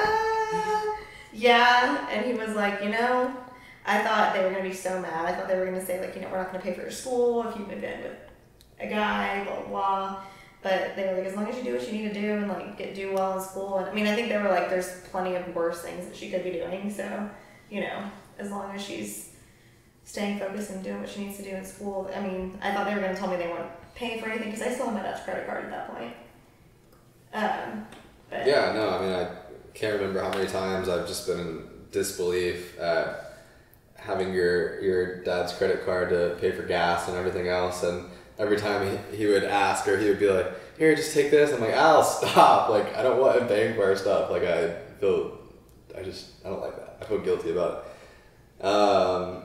yeah. And he was like, you know, I thought they were going to be so mad. I thought they were going to say like, you know, we're not going to pay for your school if you move in with a guy, blah, blah, blah. But they were like, as long as you do what you need to do and like do well in school. And I mean, I think they were like, there's plenty of worse things that she could be doing. So, you know, as long as she's staying focused and doing what she needs to do in school. I mean, I thought they were going to tell me they weren't paying for anything because I still have my Dutch credit card at that point. But yeah, no, I mean, I can't remember how many times I've just been in disbelief at having your dad's credit card to pay for gas and everything else, and every time he would ask, or he would be like, here, just take this. I'm like, Al, stop. Like, I don't want him paying for our stuff. Like, I don't like that. I feel guilty about it.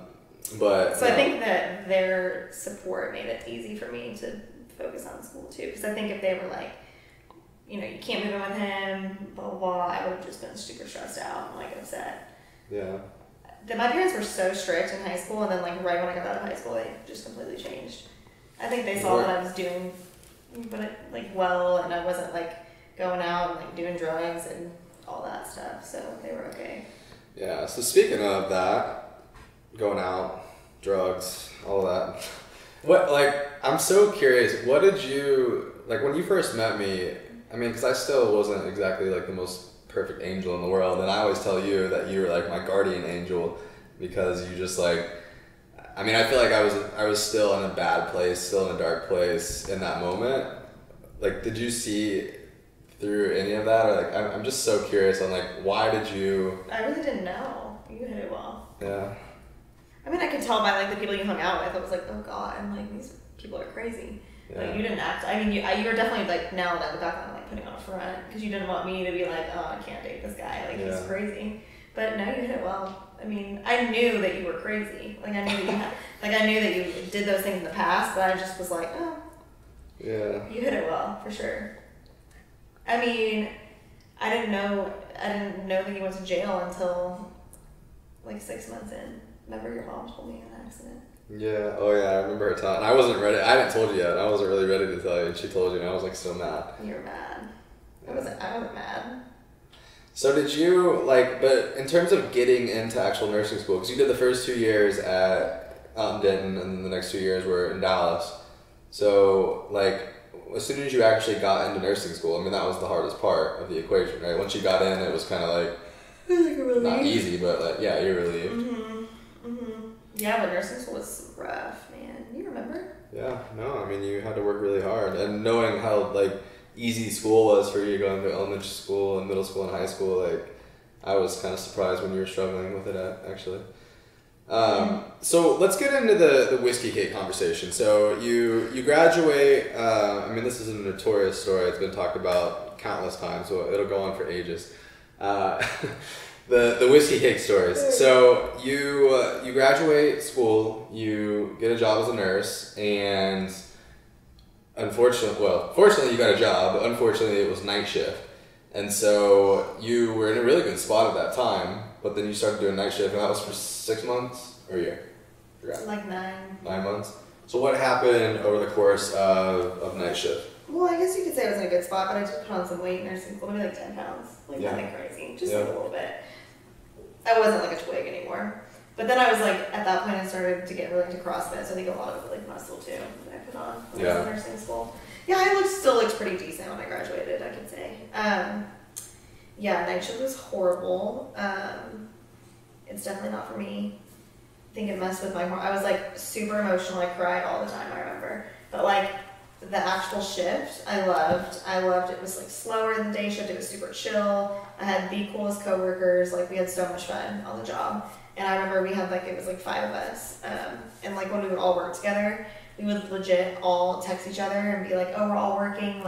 But so I think that their support made it easy for me to focus on school too. Because I think if they were like, you know, you can't move in with him, blah, blah, blah, I would have just been super stressed out and like upset. Yeah. My parents were so strict in high school, and then like right when I got out of high school, they just completely changed. I think they saw that I was doing well, and I wasn't like going out and like doing drugs and all that stuff, so they were okay. Yeah, so speaking of that, going out, drugs, all that, I'm so curious, what did you, like when you first met me, I mean, because I still wasn't exactly like the most perfect angel in the world, and I always tell you that you were like my guardian angel, because you just like, I mean, I feel like I was still in a bad place, still in a dark place in that moment. Like, did you see through any of that? Or like, I'm just so curious on like, why did you? I really didn't know. You hit it well. Yeah. I mean, I could tell by like the people you hung out with. I was like, oh god, I'm like, these people are crazy. Yeah. Like, you didn't act. I mean, you were definitely like, now that I look back on, like putting on a front because you didn't want me to be like, oh, I can't date this guy. Like, he's crazy. But no, you hit it well. I mean, I knew that you were crazy. Like I knew that you had, like I knew that you did those things in the past, but I just was like, oh, Yeah. you hit it well for sure. I mean, I didn't know that you went to jail until like 6 months in. Remember your mom told me in an accident. Yeah. Oh yeah, I remember her telling. I wasn't ready. I hadn't told you yet. I wasn't really ready to tell you, and she told you, and I was like so mad. You were mad. Yeah. I wasn't mad. So did you but in terms of getting into actual nursing school, because you did the first 2 years at Denton, and then the next 2 years were in Dallas. So as soon as you actually got into nursing school, I mean that was the hardest part of the equation, right? Once you got in, it was kind of It was like a relief. not easy, but yeah, you're relieved. Yeah, but nursing school was rough, man. You remember? Yeah, no, I mean you had to work really hard, and knowing how easy school was for you going to elementary school and middle school and high school, I was kind of surprised when you were struggling with it actually. So let's get into the whiskey cake conversation. So you graduate. I mean, this is a notorious story. It's been talked about countless times, so it'll go on for ages. The whiskey cake stories. So you graduate school, you get a job as a nurse, and fortunately you got a job, but unfortunately it was night shift. And so you were in a really good spot at that time, but then you started doing night shift, and that was for 6 months or a year? Like 9. 9 months. So what happened over the course of night shift? Well, I guess you could say I was in a good spot, but I just put on some weight in nursing school, maybe 10 pounds. Nothing crazy, just a little bit. I wasn't a twig anymore. But then I was at that point I started to get really into CrossFit, so I think a lot of it muscle too that I put on when I was in nursing school. Yeah, I still looked pretty decent when I graduated, I could say. Yeah, night shift was horrible. It's definitely not for me. I think it messed with my hormones. I was super emotional. I cried all the time, I remember. But the actual shift, I loved. It was slower than day shift. It was super chill. I had the coolest coworkers. We had so much fun on the job. And I remember we had it was 5 of us. And when we would all work together, we would legit all text each other and be oh, we're all working.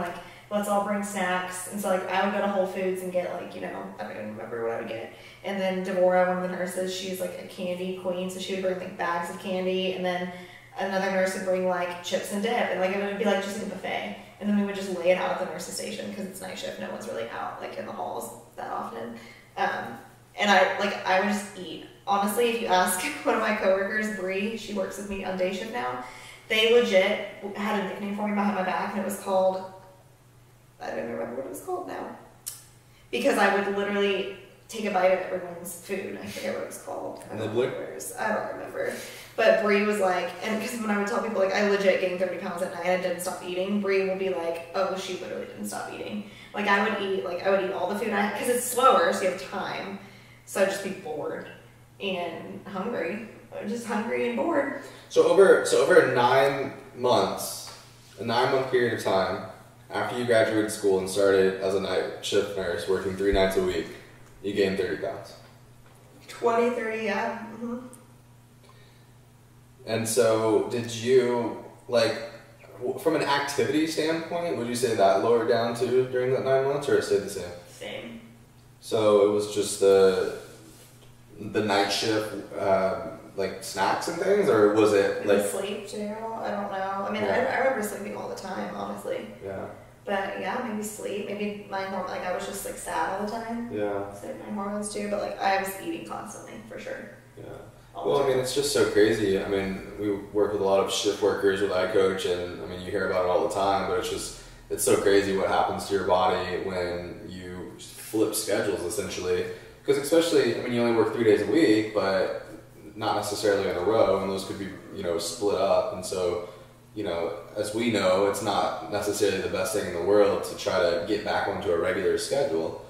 Let's all bring snacks. And so I would go to Whole Foods and get I don't even remember what I would get. And then Devorah, one of the nurses, she's a candy queen, so she would bring bags of candy. And then another nurse would bring chips and dip, and it would be just a buffet. And then we would just lay it out at the nurse's station because it's night shift. No one's really out in the halls that often. And I would just eat. Honestly, if you ask one of my coworkers, Bree, she works with me on day shift now. They legit had a nickname for me behind my back, and it was called, I don't even remember what it was called now. Because I would literally take a bite of everyone's food. I forget what it was called. I don't remember. But Bree was and because when I would tell people I legit gained 30 pounds at night and I didn't stop eating, Bree would be oh, she literally didn't stop eating. I would eat all the food because it's slower, so you have time. So I'd just be bored and hungry. Just hungry and bored. So over 9 months, a 9-month period of time, after you graduated school and started as a night shift nurse, working 3 nights a week, you gained 30 pounds. 20, 30, yeah. Mm-hmm. And so did you, from an activity standpoint, would you say that lowered down too during that 9 months, or it stayed the same? Same. So it was just the night shift, snacks and things, or was it sleep too? I don't know. I mean, I remember sleeping all the time, honestly. Yeah. But yeah, maybe sleep. Maybe my hormones. I was just sad all the time. Yeah. So my hormones too, but I was eating constantly for sure. Yeah. Well, I mean, it's just so crazy. I mean, we work with a lot of shift workers with iCoach, and I mean, you hear about it all the time. But it's so crazy what happens to your body when you flip schedules, essentially. Because especially, I mean, you only work 3 days a week, but not necessarily in a row, and those could be, split up. And so, as we know, it's not necessarily the best thing in the world to try to get back onto a regular schedule.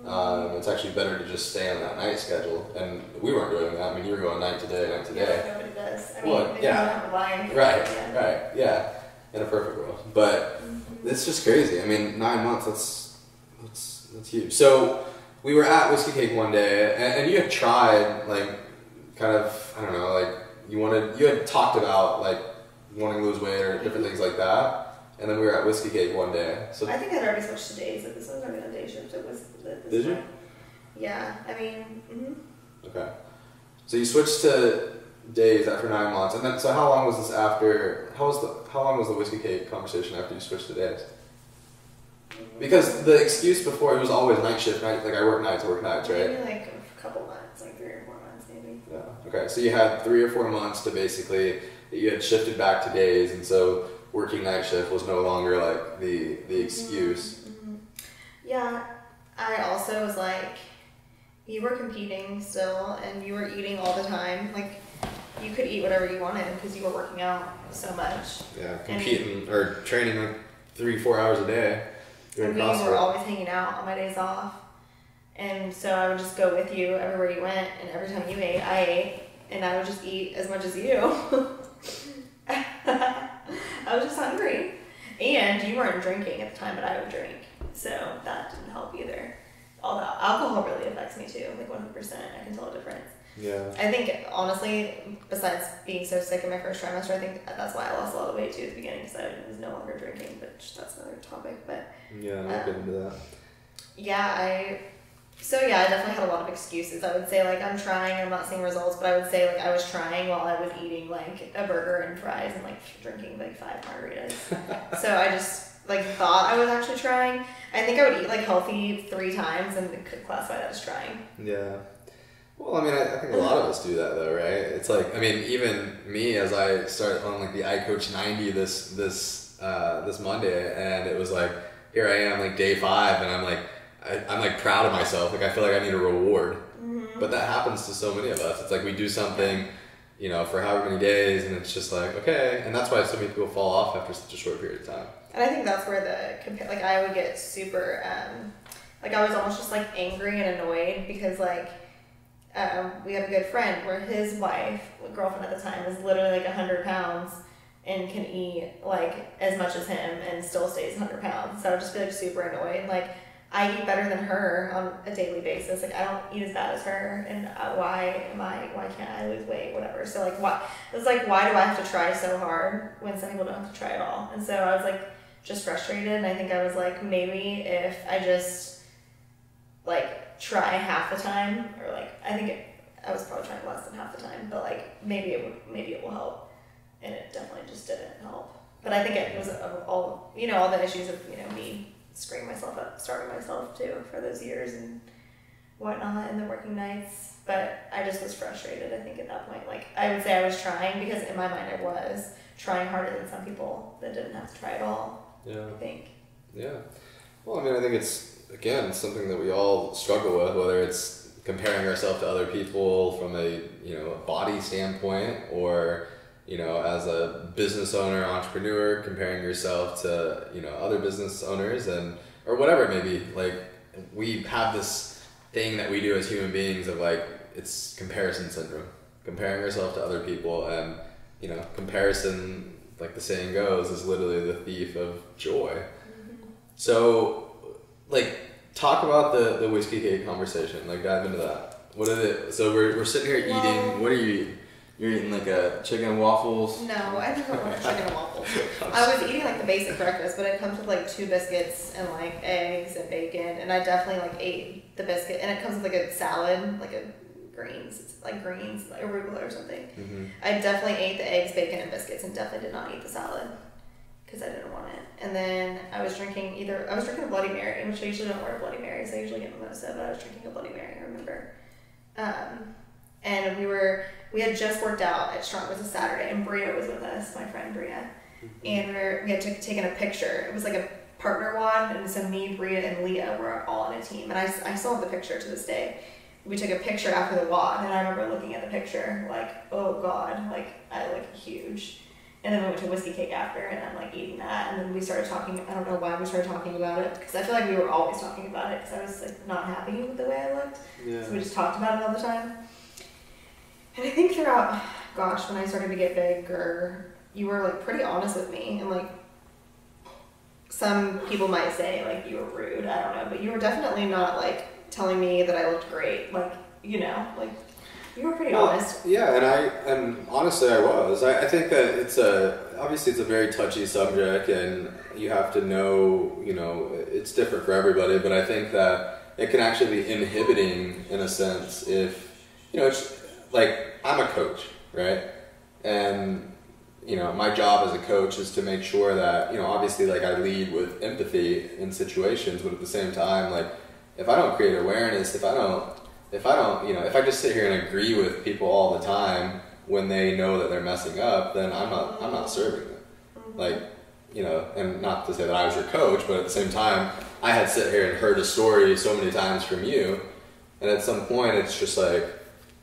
It's actually better to just stay on that night schedule, and we weren't doing that. I mean, you were going night to day. Yeah, nobody does. I mean, they don't have a life. Right, yeah, in a perfect world. But it's just crazy. I mean, 9 months, that's huge. So we were at Whiskey Cake one day, and you had tried, you had talked about, wanting to lose weight or different things like that. And then we were at Whiskey Cake one day. So I think I'd already switched to days. This was already on day shift. It was this Did you? way. Yeah, I mean, Okay. So you switched to days after 9 months, and then so how long was this after? How long was the whiskey cake conversation after you switched to days? Because the excuse before, it was always night shift, like I work nights, right? Maybe like a couple months, like 3 or 4 months maybe. Yeah. Okay. So you had 3 or 4 months to basically, you had shifted back to days, and so working night shift was no longer like the excuse. Yeah. I also was like, you were competing still, and you were eating all the time. Like, you could eat whatever you wanted because you were working out so much. Yeah, competing or training like 3-4 hours a day. And we were always hanging out on my days off. And so I would just go with you everywhere you went, and every time you ate, I ate, and I would just eat as much as you. I was just hungry. And you weren't drinking at the time, but I would drink. So that didn't help either. Although alcohol really affects me too, like 100%. I can tell a difference. Yeah. I think, honestly, besides being so sick in my first trimester, I think that's why I lost a lot of weight too at the beginning, because I was no longer drinking, but that's another topic. But yeah, I'll get into that. Yeah, I definitely had a lot of excuses. I would say, like, I'm trying, I'm not seeing results, but I would say, like, I was trying while I was eating, like, a burger and fries and, like, drinking, like, 5 margaritas. So I just, like, thought I was actually trying. I think I would eat, like, healthy 3 times and could classify that as trying. Yeah. Well, I mean, I think a lot of us do that, though, right? It's like, I mean, even me, as I started on, like, the iCoach 90 this Monday, and it was like, here I am, like, day 5, and I'm like proud of myself. Like, I feel like I need a reward. Mm-hmm. But that happens to so many of us. It's like we do something, you know, for however many days, and it's just like, okay. And that's why so many people fall off after such a short period of time. And I think that's where like, I would get super, like, I was almost just, like, angry and annoyed because, like, we have a good friend where his wife, girlfriend at the time, is literally, like, 100 pounds and can eat, like, as much as him and still stays 100 pounds. So I would just be, like, super annoyed. Like, I eat better than her on a daily basis. Like, I don't eat as bad as her, and why can't I lose weight, whatever. So, like, why do I have to try so hard when some people don't have to try at all? And so I was, like, just frustrated, and I think I was like, maybe if I just, like, try half the time, or, like, I was probably trying less than half the time, but, like, maybe it will help, and it definitely just didn't help. But I think it was all the issues of, you know, me screwing myself up, starving myself too for those years and whatnot, and the working nights. But I just was frustrated, I think, at that point. Like, I would say I was trying, because in my mind I was trying harder than some people that didn't have to try at all. Yeah. I think. Yeah. Well, I mean, I think it's, again, something that we all struggle with, whether it's comparing ourselves to other people from a, you know, a body standpoint, or, you know, as a business owner, entrepreneur, comparing yourself to, you know, other business owners, and, or whatever it may be. Like, we have this thing that we do as human beings of, like, it's comparison syndrome, comparing ourselves to other people, and, you know, comparison, like the saying goes, is literally the thief of joy. Mm-hmm. So, like, talk about the whiskey cake conversation, like, dive into that. What is it? So we're sitting here eating, what are you eating? You're eating, like, a chicken and waffles? No, I never wanted chicken and waffles. I was eating, like, the basic breakfast, but it comes with, like, 2 biscuits and, like, eggs and bacon, and I definitely, like, ate the biscuit, and it comes with, like, a salad, like a greens, like arugula or something. Mm-hmm. I definitely ate the eggs, bacon, and biscuits, and definitely did not eat the salad because I didn't want it. And then I was drinking a Bloody Mary, which I usually don't order Bloody Marys. I usually get mimosa, but I was drinking a Bloody Mary, I remember. And we had just worked out at Strong. It was a Saturday, and Bria was with us, my friend Bria, and we had taken a picture. It was like a partner WOD, and so me, Bria, and Leah were all on a team, and I still have the picture to this day. We took a picture after the WOD, and I remember looking at the picture like, oh God, like, I look huge. And then we went to Whiskey Cake after, and I'm, like, eating that, and then we started talking. I don't know why we started talking about it, because I feel like we were always talking about it, because I was, like, not happy with the way I looked. Yeah. So we just talked about it all the time. And I think throughout, gosh, when I started to get bigger, you were, like, pretty honest with me, and, like, some people might say, like, you were rude, I don't know, but you were definitely not, like, telling me that I looked great, like, you know, like, you were pretty honest. Yeah, and honestly I was. I think that obviously it's a very touchy subject, and you have to know, you know, it's different for everybody, but I think that it can actually be inhibiting a sense if, it's like I'm a coach, right? And, my job as a coach is to make sure that, obviously like I lead with empathy in situations, but at the same time, like if I don't create awareness, if I just sit here and agree with people all the time when they know that they're messing up, then I'm not serving them. Like, and not to say that I was your coach, but at the same time, I had sit here and heard a story so many times from you, and at some point it's just like,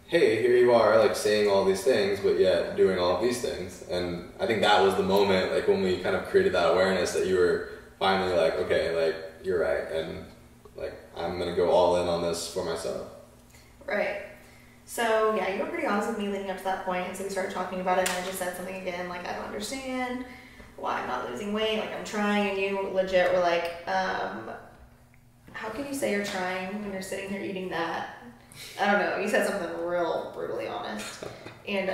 hey, here you are, like saying all these things, but yet doing all of these things. And I think that was the moment, like when we kind of created that awareness that you were finally like, okay, like you're right, and like I'm gonna go all in on this for myself. Right. So yeah, you were pretty honest with me leading up to that point, and so we started talking about it, and I just said something again, like I don't understand why I'm not losing weight, like I'm trying, and you legit were like, how can you say you're trying when you're sitting here eating that? I don't know, you said something real brutally honest, and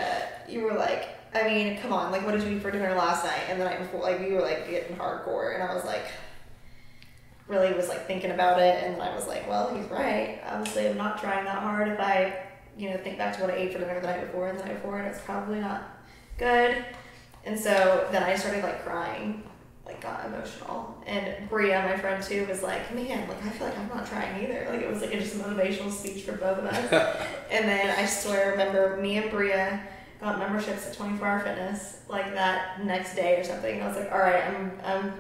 you were like, I mean, come on, like what did you eat for dinner last night and the night before? Like you were like getting hardcore, and I was like, really was like thinking about it, and then I was like, well, he's right. Obviously, I'm not trying that hard. If I, think back to what I ate for dinner the night before and the night before, and it's probably not good. And so then I started like crying, like got emotional. And Bria, my friend too, was like, man, like I feel like I'm not trying either. Like it was like just a motivational speech for both of us. And then I swear, remember me and Bria got memberships at 24 Hour Fitness like that next day or something. And I was like, all right, I'm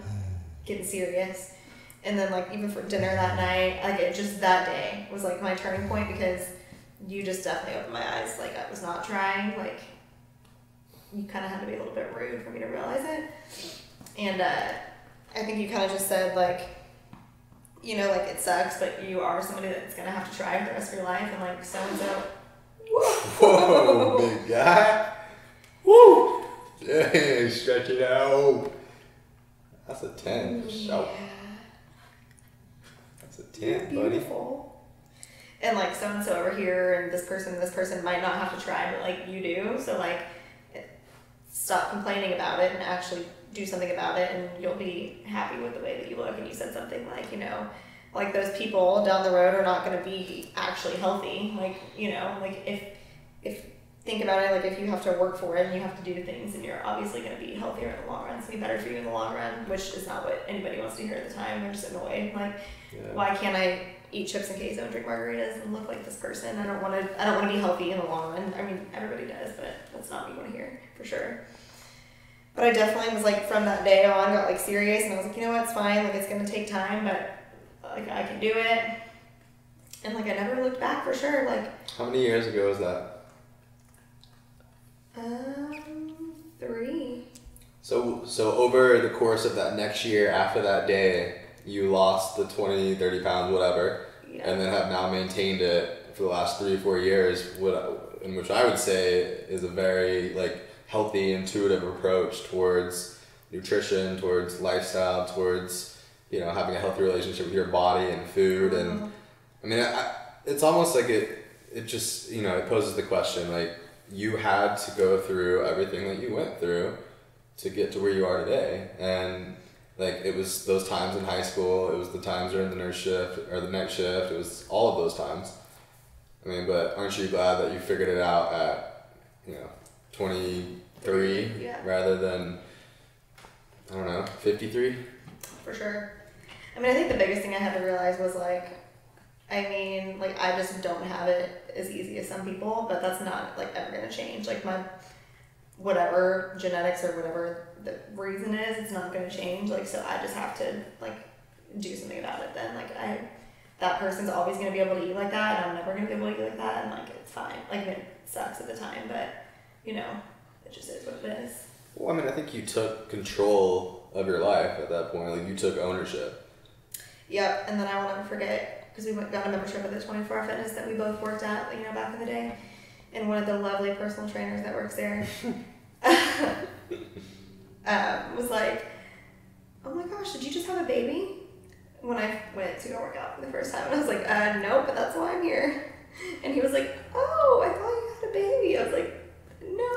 getting serious. And then like even for dinner that night, like it just that day was like my turning point, because you just definitely opened my eyes. Like I was not trying, like you kind of had to be a little bit rude for me to realize it. And I think you kind of just said like, like it sucks, but you are somebody that's going to have to try for the rest of your life, and like so-and-so. Whoa, big guy. Woo! Dang, stretch it out. That's a 10 for sure. That's a 10, buddy. Beautiful. And like so-and-so over here, and this person might not have to try, but like you do. So like stop complaining about it and actually do something about it, and you'll be happy with the way that you look. And you said something like, like those people down the road are not going to be actually healthy. Like, like if think about it, like if you have to work for it and you have to do things, and you're obviously going to be healthier in the long run. It's going to be better for you in the long run, which is not what anybody wants to hear at the time. They're just annoyed. Like, why can't I eat chips and queso and drink margaritas and look like this person? I don't want to be healthy in the long run. I mean, everybody does, but that's not what you want to hear for sure. But I definitely was like, from that day on, got like serious, and I was like, it's fine. Like it's going to take time, but like I can do it. And like I never looked back for sure. Like, how many years ago was that? 3. So over the course of that next year, after that day, you lost the 20, 30 pounds, whatever, and then have now maintained it for the last 3 or 4 years, in which I would say is a very like healthy, intuitive approach towards nutrition, towards lifestyle, towards having a healthy relationship with your body and food. And I mean, it's almost like it just it poses the question, like you had to go through everything that you went through to get to where you are today. And like it was those times in high school, it was the times during the nurse shift or the night shift, it was all of those times. I mean, but aren't you glad that you figured it out at 23 rather than, I don't know, 53? For sure. I mean, I think the biggest thing I had to realize was like, I just don't have it as easy as some people, but that's not like ever going to change. Like my whatever genetics or whatever the reason is, it's not going to change. Like, so I just have to like do something about it then. Like that person's always going to be able to eat like that, and I'm never going to be able to eat like that, and like it's fine. Like it sucks at the time, but it just is what it is. Well, I mean, I think you took control of your life at that point. Like you took ownership. Yep, and then I will never forget, because we got a membership at the 24 Hour Fitness that we both worked at, back in the day, and one of the lovely personal trainers that works there was like, oh my gosh, did you just have a baby? When I went to go work out for the first time, and I was like, no, but that's why I'm here. And he was like, oh, I thought you had a baby. I was like, no.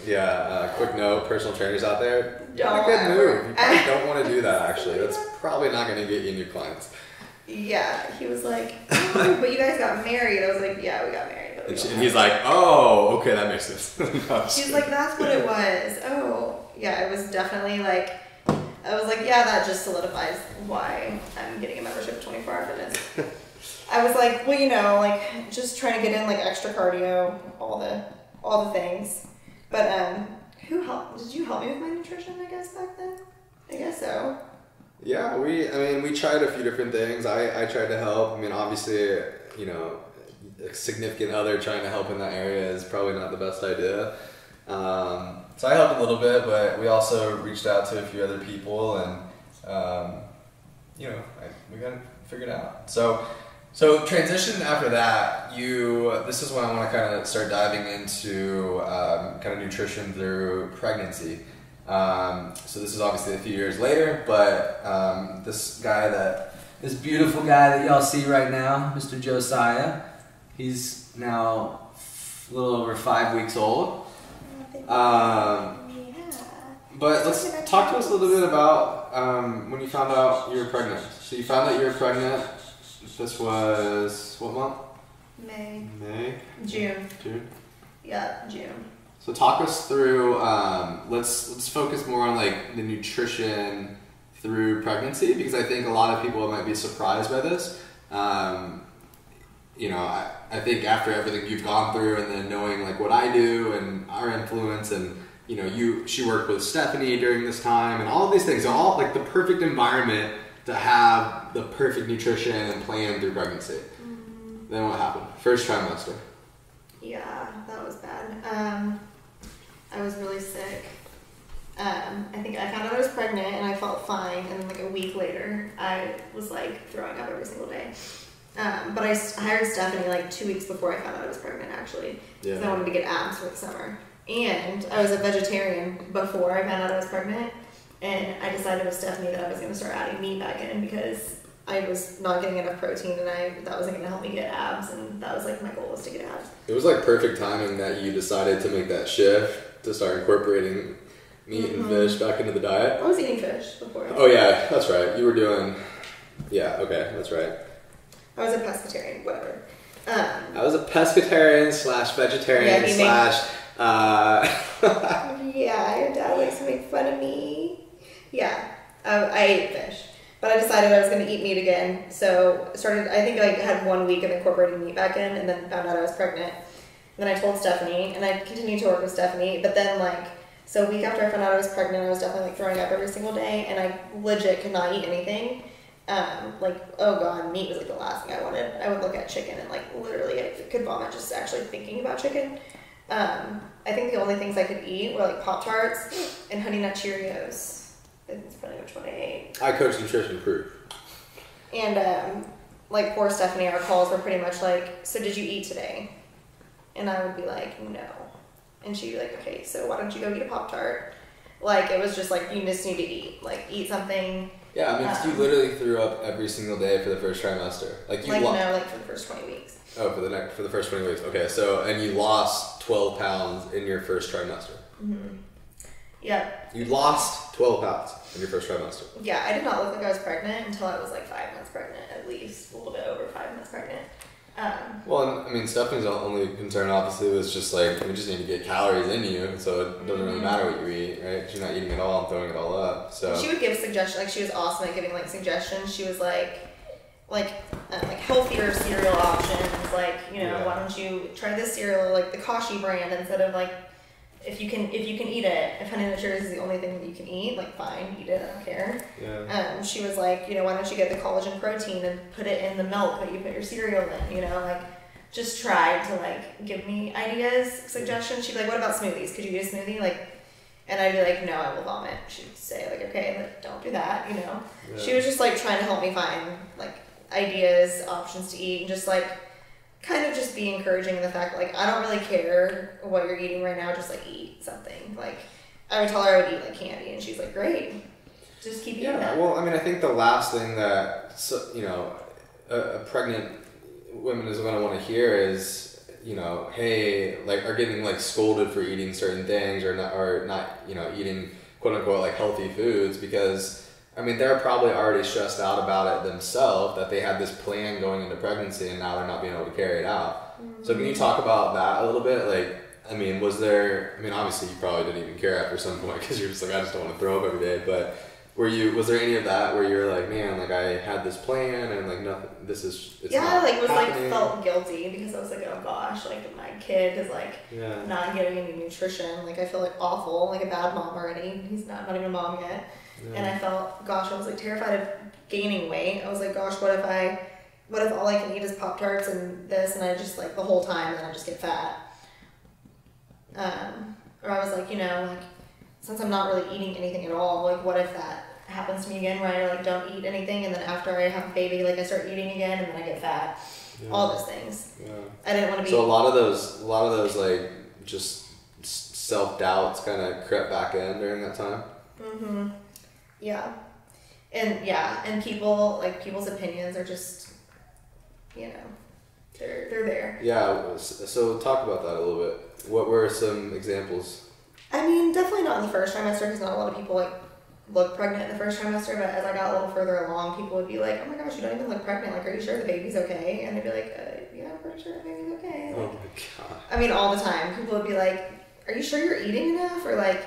Yeah, quick note, personal trainers out there, Don't not a good ever. move. You probably don't want to do that, actually. That's probably not going to get you new clients. Yeah, he was like, oh, but you guys got married. I was like, yeah, we got married. But And he's like, oh, okay, that makes sense. She's like, that's what it was. Oh, yeah, it was definitely like, I was like, yeah, that just solidifies why I'm getting a membership to 24 Hour Fitness. I was like, well, you know, like just trying to get in like extra cardio, all the things. But who helped? Did you help me with my nutrition? I guess back then. I guess so. Yeah, we tried a few different things. I tried to help. I mean, obviously, you know, a significant other trying to help in that area is probably not the best idea. So I helped a little bit, but we also reached out to a few other people, and you know, we got it figured out. So transition after that, this is when I want to kind of start diving into kind of nutrition through pregnancy. So this is obviously a few years later, but this beautiful guy that y'all see right now, Mr. Josiah, he's now a little over 5 weeks old. But let's talk to us a little bit about when you found out you were pregnant. So you found out you were pregnant. This was what month? May. June. Yeah, June. So talk us through. Let's focus more on like the nutrition through pregnancy, because I think a lot of people might be surprised by this. You know, I think after everything you've gone through, and then knowing like what I do and our influence, and you know, she worked with Stephanie during this time, and all of these things, all like the perfect environment to have the perfect nutrition and plan through pregnancy. Mm-hmm. Then what happened? First trimester. Yeah, that was bad. I was really sick. I think I found out I was pregnant and I felt fine, and then like a week later I was like throwing up every single day. But I hired Stephanie like 2 weeks before I found out I was pregnant, actually, because I wanted to get abs for the summer. And I was a vegetarian before I found out I was pregnant, and I decided with Stephanie that I was going to start adding meat back in because I was not getting enough protein, and that wasn't going to help me get abs, and that was like my goal was to get abs. It was like perfect timing that you decided to make that shift to start incorporating meat and fish back into the diet. I was eating fish before. Oh yeah, that's right. You were doing. Yeah. Okay, that's right. I was a pescatarian, whatever. I was a pescatarian / vegetarian / Yeah, your dad likes to make fun of me. Yeah, I ate fish. But I decided I was going to eat meat again. So I think I had 1 week of incorporating meat back in, and then found out I was pregnant. And then I told Stephanie, and I continued to work with Stephanie. But then so a week after I found out I was pregnant, I was definitely throwing up every single day, and I legit could not eat anything. Oh god, meat was like the last thing I wanted. I would look at chicken and literally I could vomit just actually thinking about chicken. I think the only things I could eat were Pop-Tarts and Honey Nut Cheerios. I think that's probably which one I ate. I coach nutrition proof. And poor Stephanie, our calls were pretty much so did you eat today? And I would be like, no. And she'd be like, okay, so why don't you go eat a Pop-Tart? It was just you just need to eat. Eat something. Yeah, I mean, 'cause you literally threw up every single day for the first trimester. For the first 20 weeks. Oh, for the first 20 weeks. Okay, so, and you lost 12 pounds in your first trimester. Mm-hmm. Yep. You lost 12 pounds in your first trimester. Yeah, I did not look like I was pregnant until I was 5 months pregnant, at least. A little bit over 5 months pregnant. Well, I mean, Stephanie's only concern obviously was just we just need to get calories in you, so it doesn't really matter what you eat, right? 'Cause you're not eating it all and throwing it all up. So she would give suggestions. She was awesome at giving suggestions. She was healthier cereal options. Why don't you try this cereal, the Kashi brand, instead of if you can eat it. If Honey Nut Cheerios is the only thing that you can eat, fine, eat it. I don't care. Yeah. She was why don't you get the collagen protein and put it in the milk that you put your cereal in? Just tried to give me ideas, suggestions. She'd be what about smoothies? Could you eat a smoothie? And I'd be no, I will vomit. She'd say okay, don't do that. Yeah. She was just trying to help me find ideas, options to eat, and just kind of just be encouraging in the fact I don't really care what you're eating right now, just eat something. I would tell her I would eat candy, and she's great, just keep eating that. Well, I mean, I think the last thing that a pregnant woman is going to want to hear is hey, are getting scolded for eating certain things or not eating quote unquote healthy foods, because I mean, they're probably already stressed out about it themselves, that they had this plan going into pregnancy and now they're not being able to carry it out. Mm-hmm. So can you talk about that a little bit? Like, I mean, obviously you probably didn't even care after some point because you're just like, I just don't want to throw up every day. But was there any of that where you're like, man, like I had this plan and like nothing, it's not happening. Felt guilty because I was like, oh gosh, like my kid is like not getting any nutrition. Like I feel like awful, like a bad mom already. He's not even a mom yet. Yeah. And I felt, gosh, I was like terrified of gaining weight. I was like, gosh, what if all I can eat is Pop-Tarts and this, and I just like the whole time, and then I just get fat. Or I was like, like since I'm not really eating anything at all, like what if that happens to me again, where I like don't eat anything, and then after I have a baby, like I start eating again, and then I get fat. Yeah. All those things. Yeah. I didn't want to be. So a lot of those like just self-doubts kind of crept back in during that time. Mm-hmm. Yeah. And people's opinions are just, they're there. Yeah, so talk about that a little bit. What were some examples? I mean, definitely not in the first trimester, because not a lot of people like look pregnant in the first trimester, but as I got a little further along, people would be like, oh my gosh, you don't even look pregnant, like, are you sure the baby's okay? And I'd be like, yeah, I'm pretty sure the baby's okay. Like, oh my god. I mean, all the time, people would be like, are you sure you're eating enough? Or like,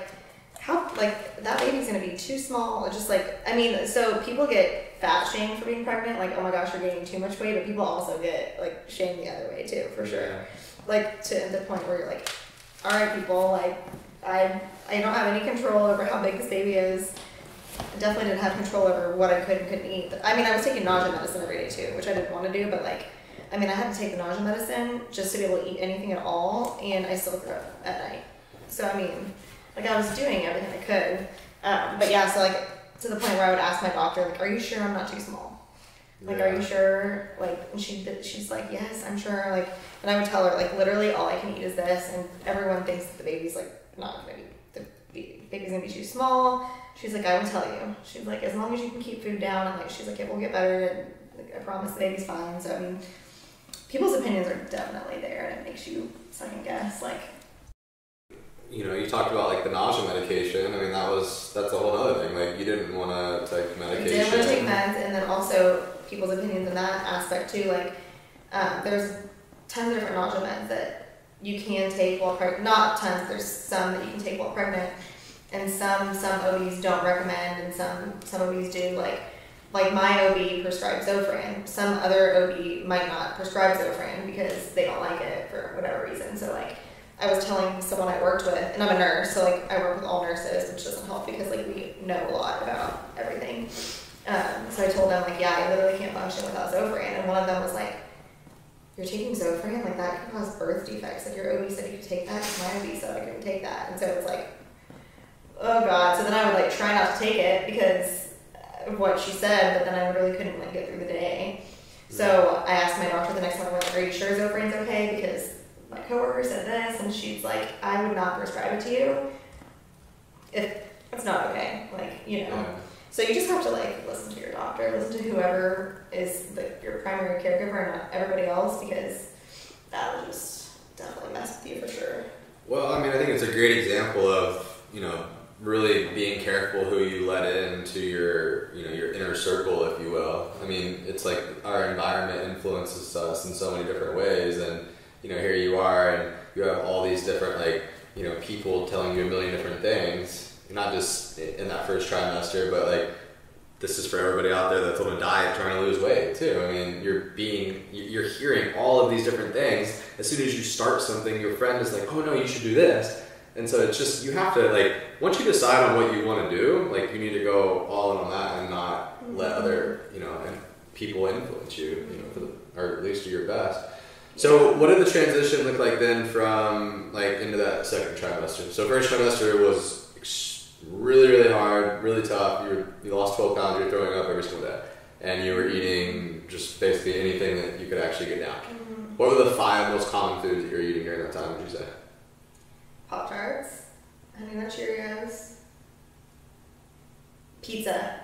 how, like, that baby's gonna be too small. It's just like, I mean, so people get fat shamed for being pregnant, like, oh my gosh, you're gaining too much weight, but people also get, like, shamed the other way too, for sure. Yeah. Like, to the point where you're like, all right, people, like, I don't have any control over how big this baby is. I definitely didn't have control over what I could and couldn't eat. I mean, I was taking nausea medicine every day too, which I didn't want to do, but like, I mean, I had to take the nausea medicine just to be able to eat anything at all, and I still threw up at night. So, I mean, like, I was doing everything I could. But yeah, so like, to the point where I would ask my doctor, like, are you sure I'm not too small? Like, are you sure? Like, and she's like, yes, I'm sure. Like, and I would tell her, like, literally all I can eat is this, and everyone thinks that the baby's like not gonna be, the baby's gonna be too small. She's like, I will tell you. She's like, as long as you can keep food down, and like, she's like, it will get better, and like, I promise the baby's fine. So I mean, people's opinions are definitely there, and it makes you second guess, like. You talked about like the nausea medication. I mean, that's a whole other thing. Like, you didn't want to take medication. I didn't want to take meds, and then also people's opinions in that aspect too. Like, there's tons of different nausea meds that you can take while pregnant. Not tons. There's some that you can take while pregnant, and some OBs don't recommend, and some OBs do. Like my OB prescribes Zofran. Some other OB might not prescribe Zofran because they don't like it for whatever reason. So like, I was telling someone I worked with, and I'm a nurse, so like I work with all nurses, which doesn't help because like we know a lot about everything. So I told them, like, yeah, I literally can't function without Zofran, and one of them was like, you're taking Zofran? Like, that could cause birth defects. Like, your OB said you could take that, because my OB said I couldn't take that. And so it was like, oh god. So then I would like try not to take it because of what she said, but then I really couldn't like get through the day. So I asked my doctor the next time, I went, like, are you sure Zofran's okay? Because my coworker said this, and she's like, I would not prescribe it to you if it's not okay. Like, Yeah. So you just have to like listen to your doctor, listen to whoever is your primary caregiver, and not everybody else, because that will just definitely mess with you for sure. Well, I mean, I think it's a great example of, really being careful who you let into your inner circle, if you will. I mean, it's like our environment influences us in so many different ways, and here you are, and you have all these different people telling you a million different things. Not just in that first trimester, but like, this is for everybody out there that's on a diet trying to lose weight too. I mean, you're hearing all of these different things. As soon as you start something, your friend is like, oh no, you should do this. And so it's just, you have to like, once you decide on what you want to do, like, you need to go all in on that and not let other, and people influence you, or at least do your best. So what did the transition look like then from like into that second trimester? So first trimester was really, really hard, really tough. You lost 12 pounds, you were throwing up every single day. And you were eating just basically anything that you could actually get down. Mm-hmm. What were the 5 most common foods that you were eating during that time, would you say? Pop-Tarts, Honey Nut Cheerios, pizza.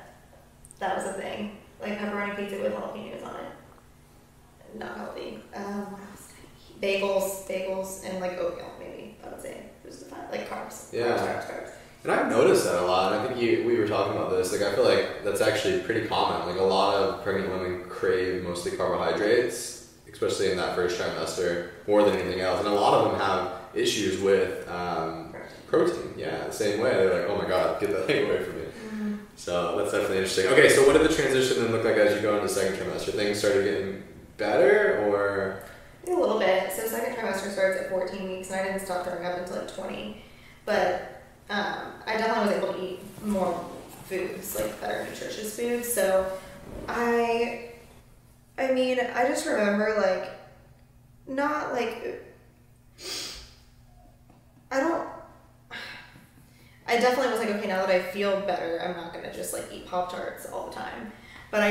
That was a thing. Like pepperoni pizza with jalapenos on it. Not healthy. What else did I eat? Bagels, and like oatmeal, maybe, I would say. Those are the 5, like carbs. Yeah. Carbs. And I've noticed that a lot. And I think we were talking about this. Like, I feel like that's actually pretty common. Like, a lot of pregnant women crave mostly carbohydrates, especially in that first trimester, more than anything else. And a lot of them have issues with protein. Yeah, the same way. They're like, oh my god, get that thing away from me. Mm-hmm. So that's definitely interesting. Okay, so what did the transition then look like as you go into second trimester? Things started getting better, or? A little bit. So second trimester starts at 14 weeks, and I didn't stop throwing up until like 20. But I definitely was able to eat more foods, like better nutritious foods. So I mean, I just remember like, not like, I definitely was like, okay, now that I feel better, I'm not gonna just like eat Pop-Tarts all the time. But I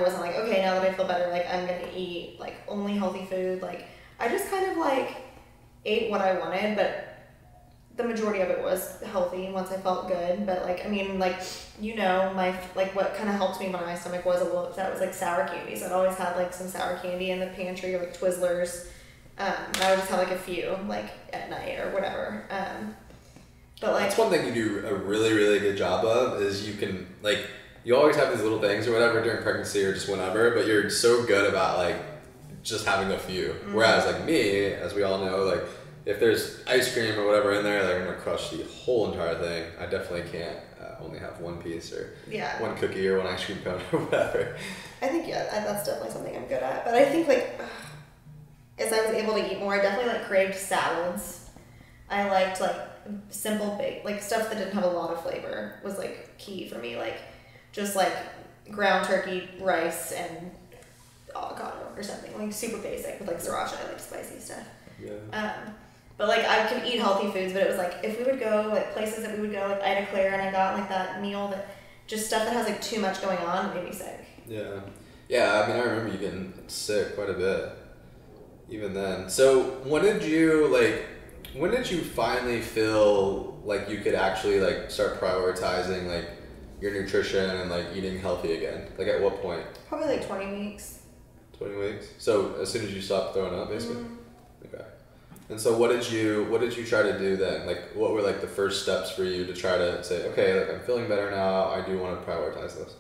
wasn't like, okay, now that I feel better, like I'm gonna eat like only healthy food. Like I just kind of like ate what I wanted, but the majority of it was healthy once I felt good. But like, I mean, like, you know, what kind of helped me when my stomach was that was like sour candy. So I'd always had like some sour candy in the pantry, or like Twizzlers. I would just have like a few like at night or whatever. But like, that's one thing you do a really, really good job of, is you can like, you always have these little things or whatever during pregnancy or just whenever, but you're so good about like just having a few. Mm-hmm. Whereas like me, as we all know, like if there's ice cream or whatever in there, like I'm gonna crush the whole entire thing. I definitely can't only have one piece or one cookie or one ice cream cone or whatever. I think that's definitely something I'm good at. But I think like as I was able to eat more, I definitely like craved salads. I liked like simple baked, like stuff that didn't have a lot of flavor was like key for me. Like just like ground turkey, rice, and avocado or something, like super basic with like sriracha. I like spicy stuff. Yeah. But like I could eat healthy foods, but it was like if we would go like places that we would go, like Ida Claire, and I got like that meal that just stuff that has like too much going on, it made me sick. Yeah. Yeah, I mean I remember you getting sick quite a bit even then. So when did you finally feel like you could actually like start prioritizing like your nutrition and like eating healthy again? Like at what point? Probably like 20 weeks. 20 weeks? So as soon as you stopped throwing up, basically? Mm-hmm. Okay. And so what did you try to do then? Like what were like the first steps for you to try to say, okay, like I'm feeling better now, I do want to prioritize this?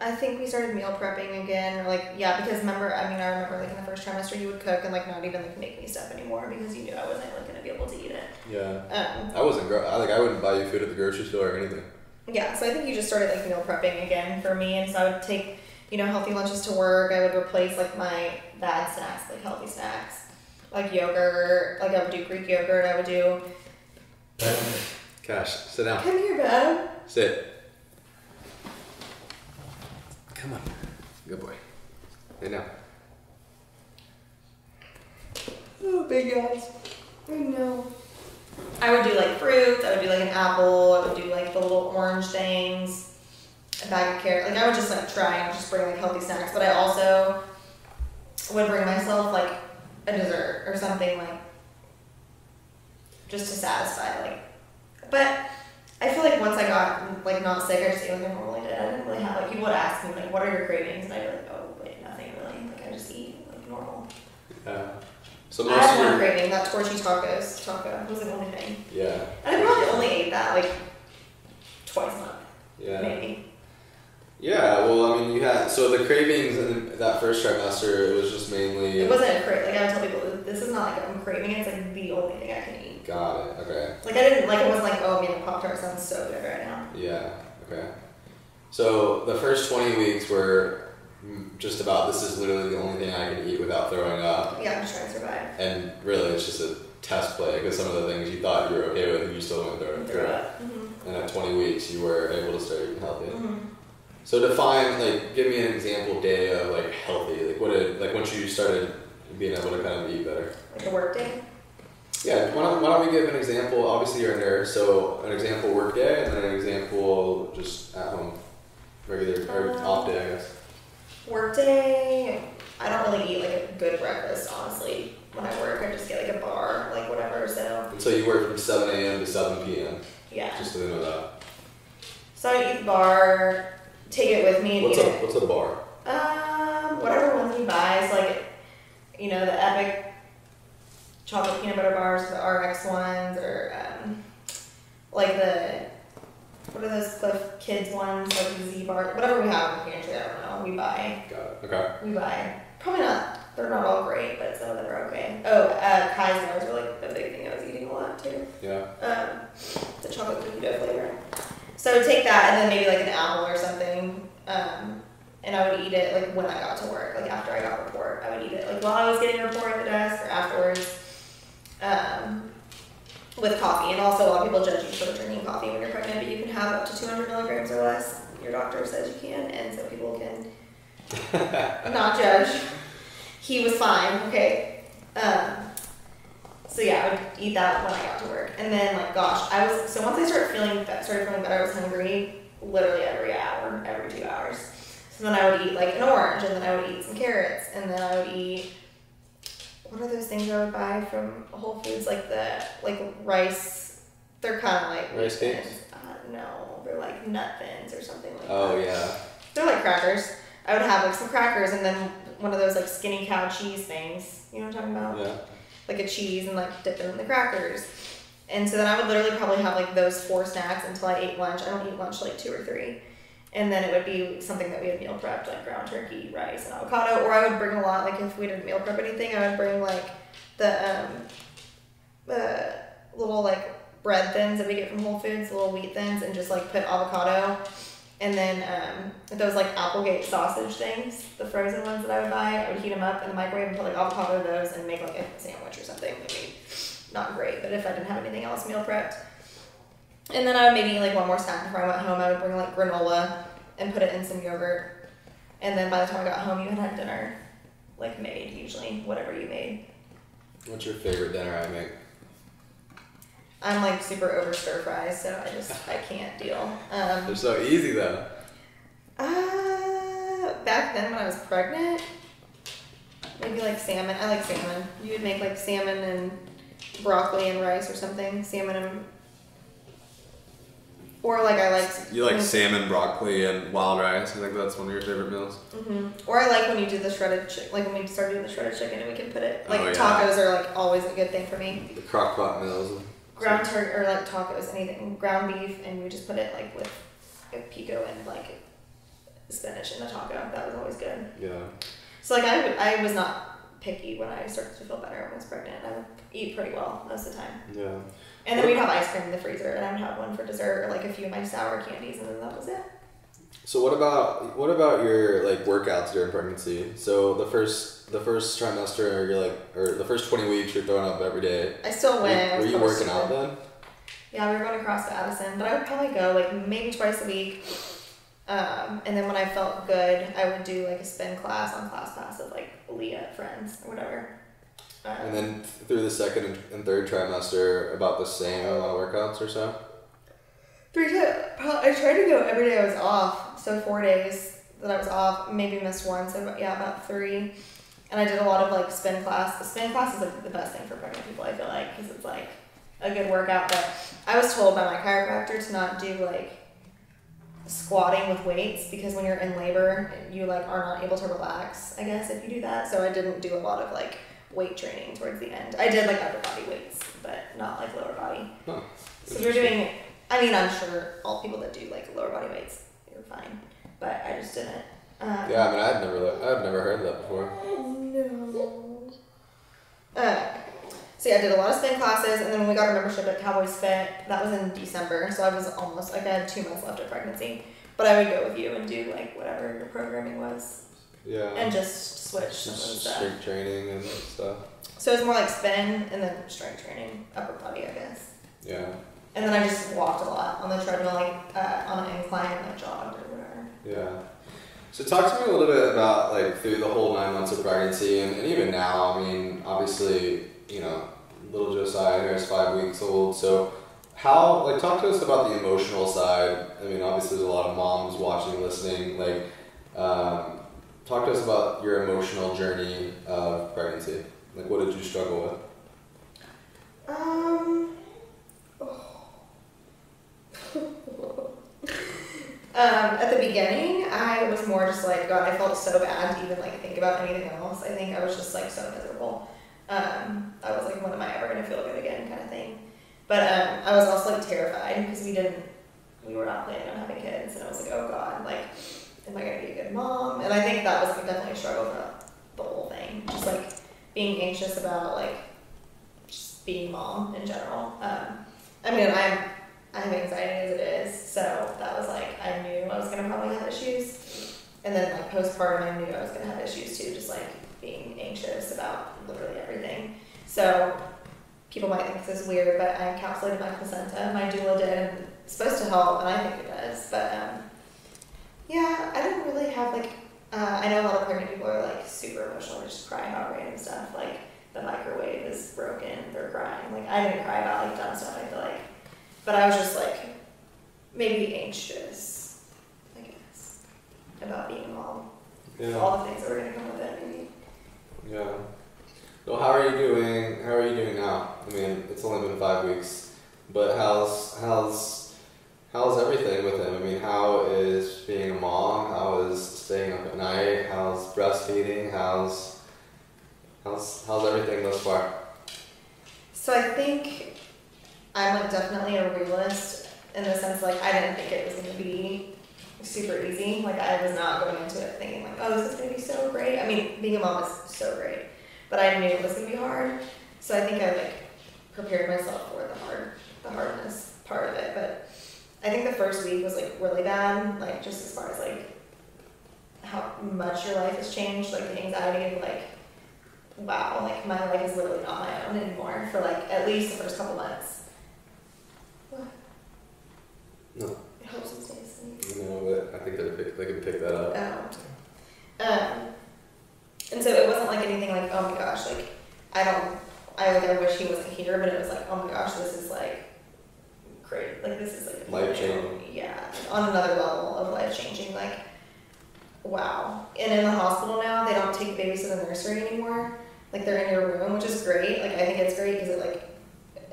I think we started meal prepping again, or like, because I remember like in the first trimester you would cook and like not even like make me stuff anymore because you knew I wasn't like gonna be able to eat it. Yeah. I wouldn't buy you food at the grocery store or anything. Yeah, so I think you just started like meal prepping again for me, and so I would take, healthy lunches to work. I would replace like my bad snacks, like healthy snacks, like yogurt. Like I would do Greek yogurt. I would do. Gosh, sit down. Come here, bud. Sit. Come on. Good boy. Lay down. Oh, big guys. I know. I would do like fruits. I would do like an apple. I would do like the little orange things. A bag of carrots. Like I would just like try and just bring like healthy snacks. But I also would bring myself like a dessert or something, like just to satisfy like. But I feel like once I got like not sick, I just ate like I normally did. I didn't really have like, people would ask me like, what are your cravings? And I'd be like, oh wait, nothing really. Like I just eat like normal. Yeah. So I had one craving, that torchy taco was the only thing. Yeah. And I probably only ate that like twice a month. Yeah. Maybe. Yeah, well, I mean, you had, so the cravings in that first trimester, it was just mainly. It wasn't a craving. Like I would tell people, this is not like I'm craving it. It's like the only thing I can eat. Got it. Okay. Like I didn't like, it wasn't like, oh man, the Pop-Tart sounds so good right now. Yeah. Okay. So the first 20 weeks were just about, this is literally the only thing I can eat without throwing up. Yeah, I'm just trying to survive. And really, it's just a test play, because some of the things you thought you were okay with, you still went through it. Mm-hmm. And at 20 weeks, you were able to start eating healthy. Mm-hmm. So define, like, give me an example day of like healthy. Like what did, like once you started being able to kind of eat better. Like a work day? Yeah, why don't we give an example? Obviously you're a nurse, so an example work day and then an example just at home, regular or off day, I guess. Work day, I don't really eat like a good breakfast, honestly. When I work, I just get like a bar, like whatever. So. And so you work from 7 a.m. to 7 p.m. Yeah. Just so they know that. So I eat the bar, take it with me. And What's a bar? Whatever ones you buy. It's like, the Epic chocolate peanut butter bars, the RX ones, or like what are those Cliff Kids ones, like the Z bar, whatever we have in the pantry, I don't know, we buy. Got it. Okay. We buy, probably not, they're not all great, but some of them are okay. Oh, Kai's were like a big thing I was eating a lot too. Yeah. The chocolate mojito flavor. So take that and then maybe like an apple or something, and I would eat it like when I got to work, like after I got a report, I would eat it like while I was getting a report at the desk or afterwards, with coffee. And also a lot of people judge you for drinking coffee when you're pregnant, but you can have up to 200 milligrams or less. Your doctor says you can, and so people can not judge. He was fine, okay. So yeah, I would eat that when I got to work. And then like, gosh, so once I started feeling better, I was hungry literally every hour, every 2 hours. So then I would eat like an orange, and then I would eat some carrots, and then I would eat, what are those things I would buy from Whole Foods, like rice, they're kind of like rice cakes? No, they're like nut thins or something like that. Oh yeah. They're like crackers. I would have like some crackers and then one of those like skinny cow cheese things. You know what I'm talking about? Yeah. Like a cheese and like dip it in the crackers. And so then I would literally probably have like those 4 snacks until I ate lunch. I don't eat lunch like 2 or 3. And then it would be something that we had meal prepped, like ground turkey, rice, and avocado. Or I would bring a lot, like if we didn't meal prep anything, I would bring like the little like bread thins that we get from Whole Foods, little wheat thins, and just like put avocado. And then those like Applegate sausage things, the frozen ones that I would buy, I would heat them up in the microwave and put like avocado in those and make like a sandwich or something. Maybe not great, but if I didn't have anything else meal prepped. And then I would maybe eat like one more snack before I went home. I would bring like granola and put it in some yogurt. And then by the time I got home, you had dinner like made, usually, whatever you made. What's your favorite dinner I make? I'm like super over stir fries, so I can't deal. They're so easy though. Back then when I was pregnant, maybe like salmon. I like salmon. You would make like salmon and broccoli and rice or something. Salmon and, or like I like. You like salmon, broccoli, and wild rice. I think that's one of your favorite meals. Mm-hmm. Or I like when you do the shredded chicken, like when we started doing the shredded chicken and we can put it, like Oh, yeah. tacos are like always a good thing for me. The crock pot meals. Ground turkey or like tacos, anything, ground beef, and we just put it like with pico and like spinach in the taco. That was always good. Yeah. So like I was not picky when I started to feel better when I was pregnant. I would eat pretty well most of the time. Yeah. And then we'd have ice cream in the freezer, and I would have one for dessert, or like a few of my sour candies, and then that was it. So what about your like workouts during pregnancy? So the first trimester, or the first 20 weeks, you're throwing up every day. I still went. Were you working out then? Yeah, we were going across to Addison, but I would probably go like maybe twice a week. And then when I felt good, I would do like a spin class on ClassPass with like Leah friends or whatever. And then through the second and third trimester, about the same amount of workouts or so? I tried to go every day I was off, so 4 days that I was off, maybe missed one, so yeah, about 3. And I did a lot of like spin class. The spin class is like the best thing for pregnant people, I feel like, because it's like a good workout. But I was told by my chiropractor to not do like squatting with weights, because when you're in labor, you like are not able to relax, I guess, if you do that. So I didn't do a lot of like weight training towards the end. I did like upper body weights, but not like lower body. Huh. So you're doing, I mean, I'm sure all people that do like lower body weights, you're fine, but I just didn't. Yeah, I mean, I've never heard of that before. No. So yeah, I did a lot of spin classes, and then when we got our membership at Cowboys Fit, that was in December, so I was almost, like I had 2 months left of pregnancy, but I would go with you and do like whatever your programming was. Yeah. And just switch some of the stuff. Strength training and stuff. So it's more like spin and then strength training, upper body, I guess. Yeah. And then I just walked a lot on the treadmill, like on an incline, like jogged or whatever. Yeah. So talk to me a little bit about like through the whole 9 months of pregnancy and even now. I mean, obviously, you know, little Josiah here is 5 weeks old. So how, like, talk to us about the emotional side. I mean, obviously there's a lot of moms watching, listening. Like, talk to us about your emotional journey of pregnancy. Like, what did you struggle with? At the beginning, I was more just like, God, I felt so bad to even like think about anything else. I think I was just like so miserable. I was like, when am I ever gonna feel good again, kind of thing. But I was also like terrified because we were not planning on having kids, and I was like, oh god, like, am I gonna be a good mom? And I think that was like definitely a struggle throughout the whole thing, just like being anxious about like just being mom in general. I mean, I have anxiety as it is, so that was like, I knew I was gonna probably have issues. And then like postpartum, I knew I was gonna have issues too, just like being anxious about literally everything. So people might think this is weird, but I encapsulated my placenta. My doula did, and it's supposed to help, and I think it does. But yeah, I didn't really have like, I know a lot of pregnant people are like super emotional, they just cry about random stuff, like the microwave is broken, they're crying. Like I didn't cry about like dumb stuff, I feel like. But I was just like, maybe anxious, I guess, about being a mom. Yeah. All the things that were gonna come with it, maybe. Yeah. So how are you doing? How are you doing now? I mean, it's only been 5 weeks, but how's everything with him? I mean, how is being a mom? How is staying up at night? How's breastfeeding? How's everything thus far? So I think I'm like definitely a realist in the sense like I didn't think it was gonna be super easy. Like I was not going into it thinking like, oh, this is gonna be so great. I mean, being a mom is so great, but I knew it was gonna be hard. So I think I like prepared myself for the hardness part of it. But I think the first week was like really bad, like just as far as like how much your life has changed, like the anxiety of like, wow, like my life is literally not my own anymore for like at least the first couple months. What? No. It helps me stay asleep. No, but I think they can pick that up. And so it wasn't like anything like, oh my gosh, like I wish he wasn't here, but it was like, oh my gosh, this is like great, like this is like Life changing. Yeah, on another level of life changing, like wow. And in the hospital now, they don't take babies to the nursery anymore. Like they're in your room, which is great. Like I think it's great because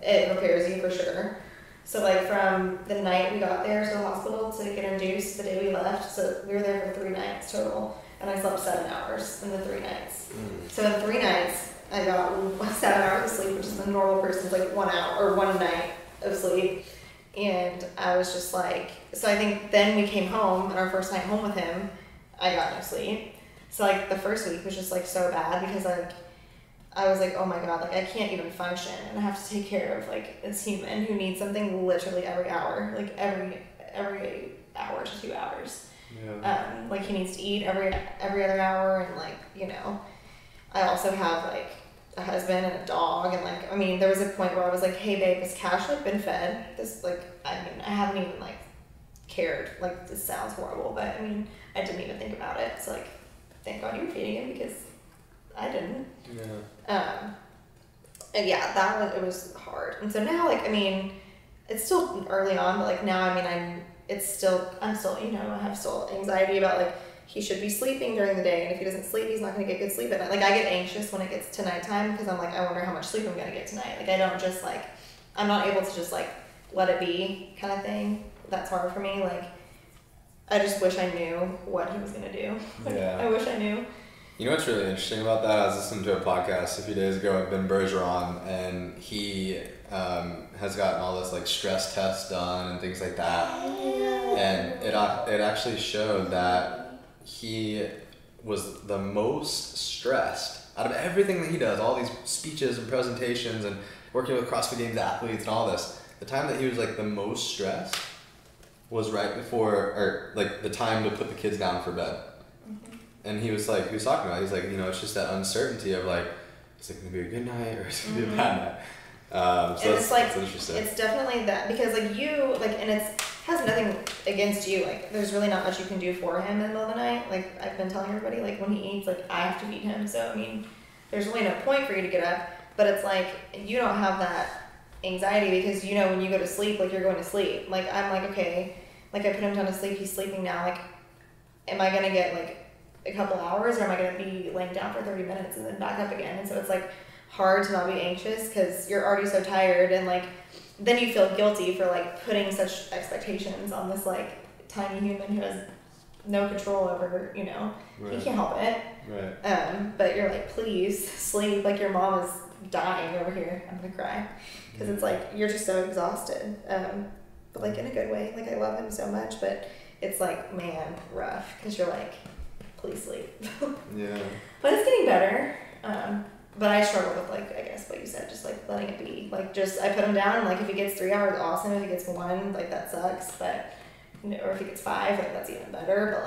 it prepares you for sure. So like from the night we got there to the hospital to get induced, the day we left, so we were there for 3 nights total, and I slept 7 hours in the 3 nights. So in 3 nights, I got 7 hours of sleep, which is the normal person's like 1 hour or 1 night of sleep. And I was just like, so I think then we came home, and our first night home with him, I got no sleep. So like the first week was just like so bad because like I was like, oh my god, like I can't even function, and I have to take care of like this human who needs something literally every hour, like every hour to 2 hours. Yeah. Like he needs to eat every other hour, and like, you know, I also have like a husband and a dog, and like, I mean, there was a point where I was like, hey babe, has Cash like been fed? This like, I mean, I haven't even like cared, like this sounds horrible, but I mean, I didn't even think about it. So like, thank God you were feeding him because I didn't. Yeah. And yeah, it was hard. And so now, like, I mean, it's still early on, but like now, I mean, I'm still, you know, I have still anxiety about like, he should be sleeping during the day, and if he doesn't sleep, he's not going to get good sleep at night. Like I get anxious when it gets to nighttime because I'm like, I wonder how much sleep I'm going to get tonight. Like I don't just like, I'm not able to just like let it be kind of thing. That's hard for me. Like I just wish I knew what he was going to do. Like, Yeah. I wish I knew. You know what's really interesting about that? I was listening to a podcast a few days ago with Ben Bergeron, and he has gotten all this like stress tests done and things like that. And it actually showed that he was the most stressed out of everything that he does, all these speeches and presentations and working with CrossFit Games athletes and all this. The time that he was like the most stressed was right before, or like the time to put the kids down for bed. And he was talking about, he's like, you know, it's just that uncertainty of like, is it going to be a good night or is it going to be a bad night? So and it's like, that's interesting. it's definitely that, because like you, like, and it has nothing against you, like there's really not much you can do for him in the middle of the night. Like I've been telling everybody, like when he eats, like I have to feed him. So I mean, there's really no point for you to get up, but it's like, you don't have that anxiety because you know when you go to sleep, like you're going to sleep. Like I'm like, okay, like I put him down to sleep, he's sleeping now, like am I going to get like a couple hours, or am I going to be laying down for 30 minutes and then back up again? And so it's like hard to not be anxious because you're already so tired, and like then you feel guilty for like putting such expectations on this like tiny human who has no control over, you know, Right. he can't help it. Right. But you're like, please sleep. Like your mom is dying over here. I'm gonna cry because it's like you're just so exhausted. But like in a good way. Like I love him so much, but it's like, man, rough because you're like, please sleep. Yeah. But it's getting better. But I struggle with like, I guess what you said, just like letting it be. Like just, I put him down and like if he gets 3 hours, awesome. If he gets 1, like that sucks. But, or if he gets 5, like that's even better. But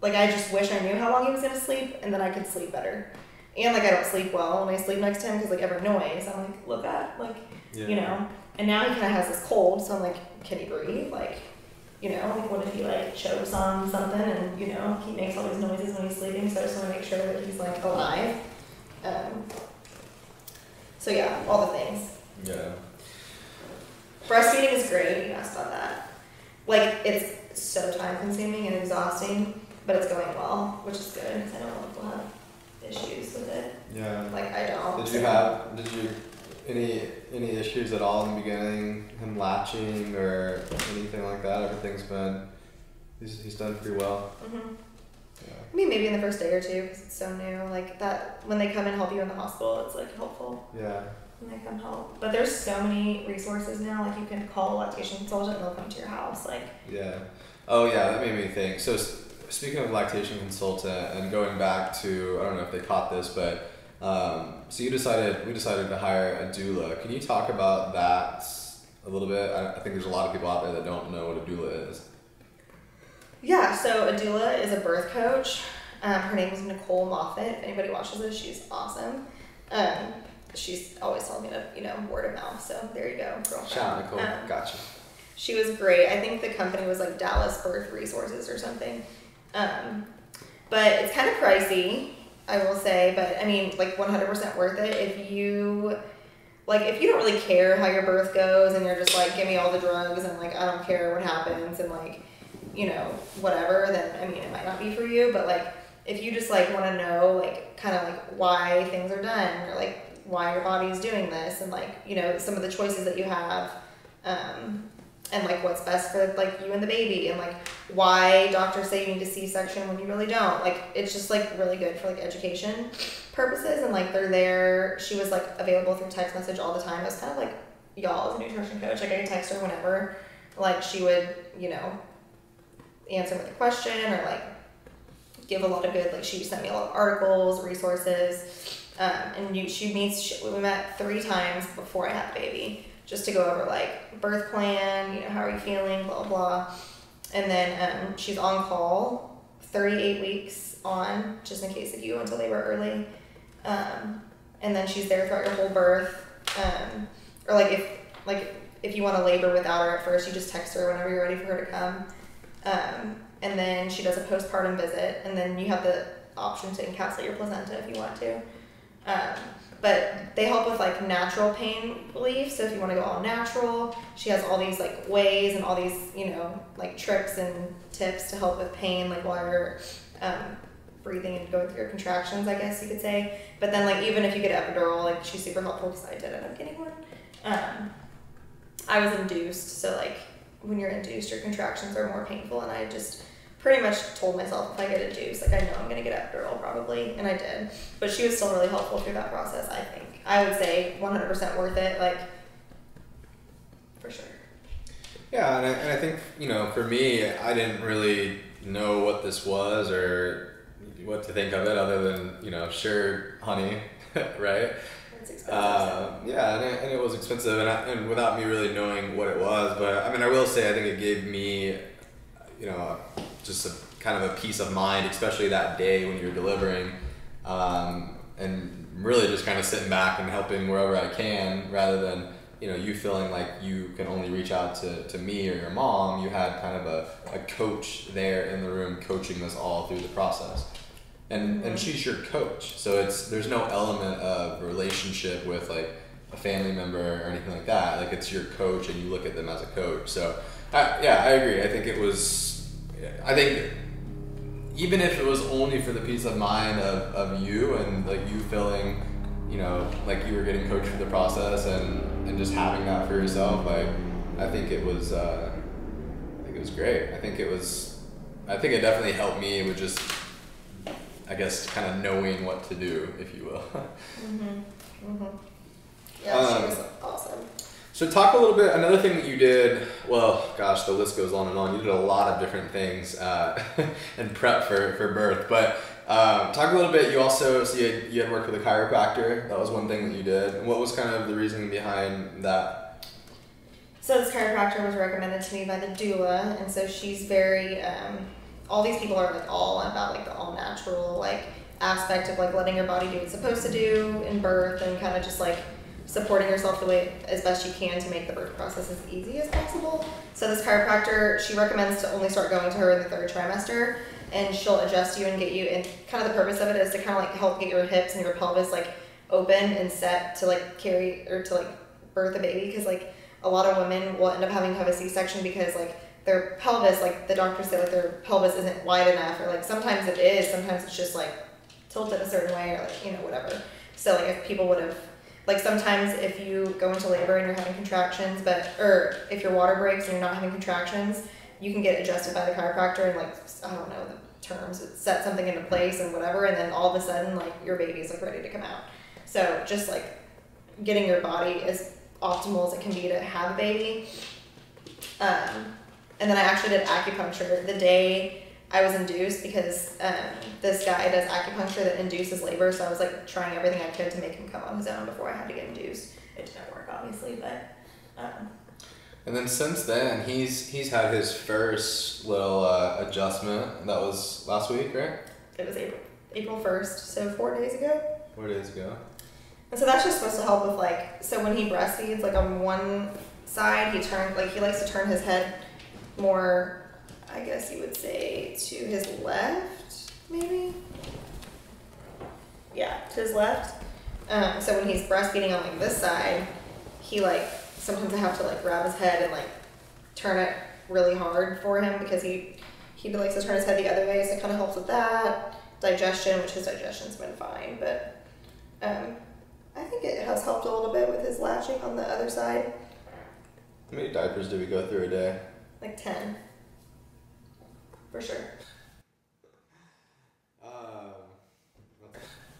like I just wish I knew how long he was gonna sleep and then I could sleep better. And like I don't sleep well when I sleep next to him because like every noise, I'm like, look up, like, you know. And now he kind of has this cold, so I'm like, can he breathe? Like, you know, like what if he like chokes on something and, you know, he makes all these noises when he's sleeping, so I just want to make sure that he's like alive. So yeah, all the things. Yeah. Breastfeeding is great, you asked about that. Like, it's so time consuming and exhausting, but it's going well, which is good, because I know a lot of people have issues with it. Yeah. Like, I don't. Did you any issues at all in the beginning, him latching or anything like that? Everything's been, he's done pretty well. Mm-hmm. Yeah. I mean, maybe in the first day or two, because it's so new. Like that, when they come and help you in the hospital, it's like helpful. Yeah. When they come help. But there's so many resources now. Like you can call a lactation consultant and they'll come to your house. Like. Yeah. Oh yeah, that made me think. So speaking of lactation consultant and going back to, I don't know if they caught this, but so we decided to hire a doula. Can you talk about that a little bit? I think there's a lot of people out there that don't know what a doula is. Yeah, so a doula is a birth coach. Her name is Nicole Moffat. If anybody watches this, she's awesome. She's always telling me to, you know, word of mouth. So there you go, girlfriend. Shout out, Nicole. Gotcha. She was great. I think the company was like Dallas Birth Resources or something. But it's kind of pricey, I will say. But I mean, like 100% worth it if you don't really care how your birth goes and you're just like, give me all the drugs and like I don't care what happens and like, you know, whatever, then I mean it might not be for you. But like if you just like want to know like kind of like why things are done or like why your body is doing this and like, you know, some of the choices that you have, and like what's best for like you and the baby and like why doctors say you need a C-section when you really don't. Like it's just like really good for like education purposes and like they're there. She was like available through text message all the time. It was kind of like y'all as a nutrition coach. Like I could text her whenever. Like she would, you know, answer with a question or like give a lot of good, like she sent me a lot of articles, resources, and we met 3 times before I had the baby just to go over like birth plan, you know, how are you feeling, blah, blah. And then she's on call 38 weeks on, just in case if you go into labor early. And then she's there throughout your whole birth. Or if you want to labor without her at first, you just text her whenever you're ready for her to come. And then she does a postpartum visit, and then you have the option to encapsulate your placenta if you want to. But they help with like natural pain relief. So if you want to go all natural, she has all these like ways and all these, you know, like tricks and tips to help with pain, like while you're breathing and going through your contractions, I guess you could say. But then like even if you get epidural, like she's super helpful because I did end up getting one. I was induced, so like when you're induced, your contractions are more painful, and I just pretty much told myself if I get induced, like I know I'm gonna get epidural probably, and I did. But she was still really helpful through that process, I think. I would say 100% worth it, like for sure. Yeah, and I think, you know, for me, I didn't really know what this was or what to think of it other than, you know, sure, honey, right? It's expensive. Yeah, and it was expensive, and without me really knowing what it was, but I mean, I will say I think it gave me, you know, just a kind of a peace of mind, especially that day when you're delivering, and really just kind of sitting back and helping wherever I can, rather than, you know, you feeling like you can only reach out to me or your mom. You had kind of a coach there in the room coaching us all through the process. And she's your coach, so there's no element of relationship with like a family member or anything like that. Like it's your coach, and you look at them as a coach. So I agree. I think even if it was only for the peace of mind of you and like you feeling, you know, like you were getting coached through the process and just having that for yourself, like I think it was great. I think it definitely helped me with just I guess, kind of knowing what to do, if you will. Yeah, she was awesome. So talk a little bit, another thing that you did, well, gosh, the list goes on and on. You did a lot of different things in prep for birth, but talk a little bit, you also, so you had worked with a chiropractor. That was one thing that you did. And what was kind of the reasoning behind that? So this chiropractor was recommended to me by the doula, and so she's very, all these people are like all about like the all natural like aspect of like letting your body do what it's supposed to do in birth and kind of just like supporting yourself the way as best you can to make the birth process as easy as possible. So this chiropractor, she recommends to only start going to her in the 3rd trimester, and she'll adjust you and get you, and kind of the purpose of it is to kind of like help get your hips and your pelvis like open and set to like carry or to like birth a baby, because like a lot of women will end up having to have a C-section because like their pelvis, like the doctors say like their pelvis isn't wide enough, or like sometimes it is, sometimes it's just like tilted a certain way, or like, you know, whatever. So like if people would have, like sometimes if you go into labor and you're having contractions, or if your water breaks and you're not having contractions, you can get adjusted by the chiropractor and like, I don't know the terms, but set something into place and whatever, and then all of a sudden like your baby's like ready to come out. So just like getting your body as optimal as it can be to have a baby. And then I actually did acupuncture the day I was induced, because this guy does acupuncture that induces labor, so I was like trying everything I could to make him come on his own before I had to get induced. It didn't work, obviously, but. And then since then, he's had his first little adjustment. That was last week, right? It was April 1st, so 4 days ago. 4 days ago. And so that's just supposed to help with like, so when he breastfeeds, like on one side, he likes to turn his head more, I guess you would say, to his left, maybe? Yeah, to his left. So when he's breastfeeding on like this side, he like, sometimes I have to like grab his head and like turn it really hard for him, because he likes to turn his head the other way, so it kind of helps with that. Digestion, which his digestion's been fine, but I think it has helped a little bit with his latching on the other side. How many diapers do we go through a day? Like 10. For sure.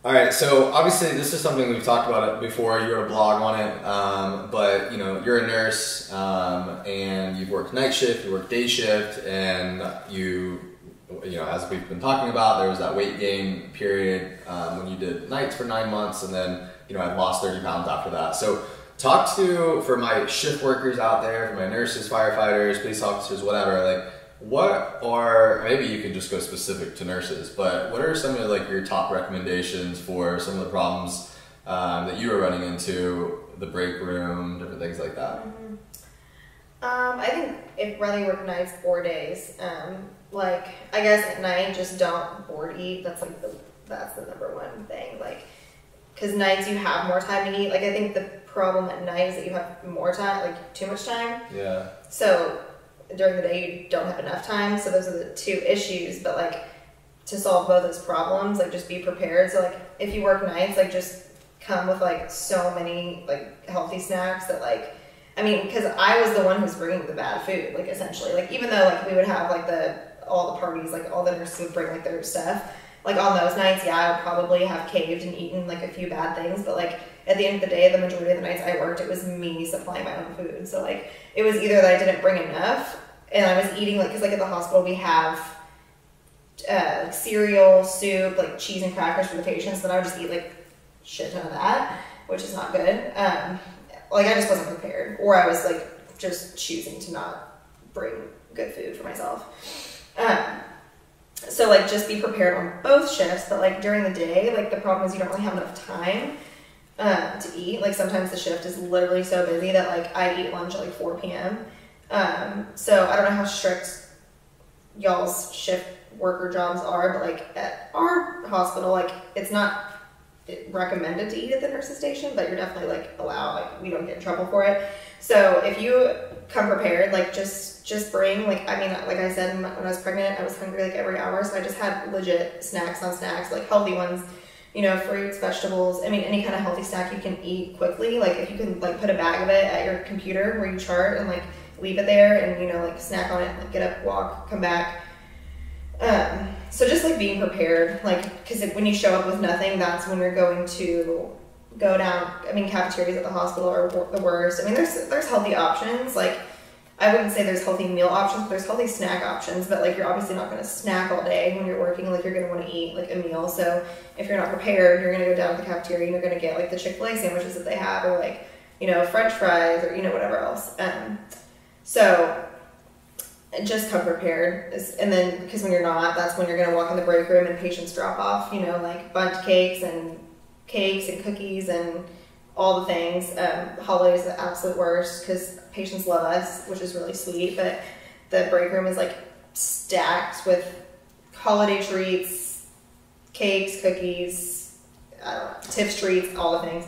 All right, so obviously this is something we've talked about it before. You wrote a blog on it, but you know, you're a nurse, and you've worked night shift, you work day shift, and you know, as we've been talking about, there was that weight gain period when you did nights for 9 months, and then you know, I've lost 30 pounds after that. So talk to, for my shift workers out there, for my nurses, firefighters, police officers, whatever, like, what are, maybe you can just go specific to nurses, but what are some of like your top recommendations for some of the problems that you were running into, the break room, different things like that? I think if whether you work nights or days, like I guess at night just don't board eat. That's like that's the number one thing. Like, because nights you have more time to eat. Like I think the problem at night is that you have more time, like too much time. Yeah. So during the day you don't have enough time, so those are the two issues. But like to solve both those problems, like just be prepared. So like if you work nights, like just come with like so many like healthy snacks that like, I mean, because I was the one who's bringing the bad food, like essentially, like even though like we would have like all the parties, like all the nurses would bring like their stuff, like on those nights, yeah, I would probably have caved and eaten like a few bad things, but like at the end of the day, the majority of the nights I worked, it was me supplying my own food. So like it was either that I didn't bring enough and I was eating like, because like at the hospital we have like cereal, soup, like cheese and crackers for the patients, then I would just eat like shit ton of that, which is not good. Like I just wasn't prepared, or I was like just choosing to not bring good food for myself. So like just be prepared on both shifts, but like during the day, like the problem is you don't really have enough time to eat. Like sometimes the shift is literally so busy that like I eat lunch at like 4 p.m. So I don't know how strict y'all's shift worker jobs are, but like at our hospital, like it's not recommended to eat at the nurse's station, but you're definitely like allowed, like we don't get in trouble for it. So if you come prepared, like just bring, like, I mean, like I said, when I was pregnant, I was hungry like every hour, so I just had legit snacks on snacks, like healthy ones, you know, fruits, vegetables, I mean, any kind of healthy snack you can eat quickly. Like if you can like put a bag of it at your computer where you chart and like leave it there and, you know, like snack on it, like get up, walk, come back. So just like being prepared, like, because when you show up with nothing, that's when you're going to go down. I mean, cafeterias at the hospital are the worst. I mean, there's healthy options. Like, I wouldn't say there's healthy meal options, but there's healthy snack options. But like, you're obviously not going to snack all day when you're working. Like, you're going to want to eat like a meal. So if you're not prepared, you're going to go down to the cafeteria and you're going to get like the Chick-fil-A sandwiches that they have, or like, you know, French fries, or, you know, whatever else. So just come prepared. And then, because when you're not, that's when you're going to walk in the break room and patients drop off, you know, like bundt cakes and cookies and all the things. Holidays are the absolute worst because patients love us, which is really sweet, but the break room is like stacked with holiday treats, cakes, cookies, I don't know, tips treats, all the things.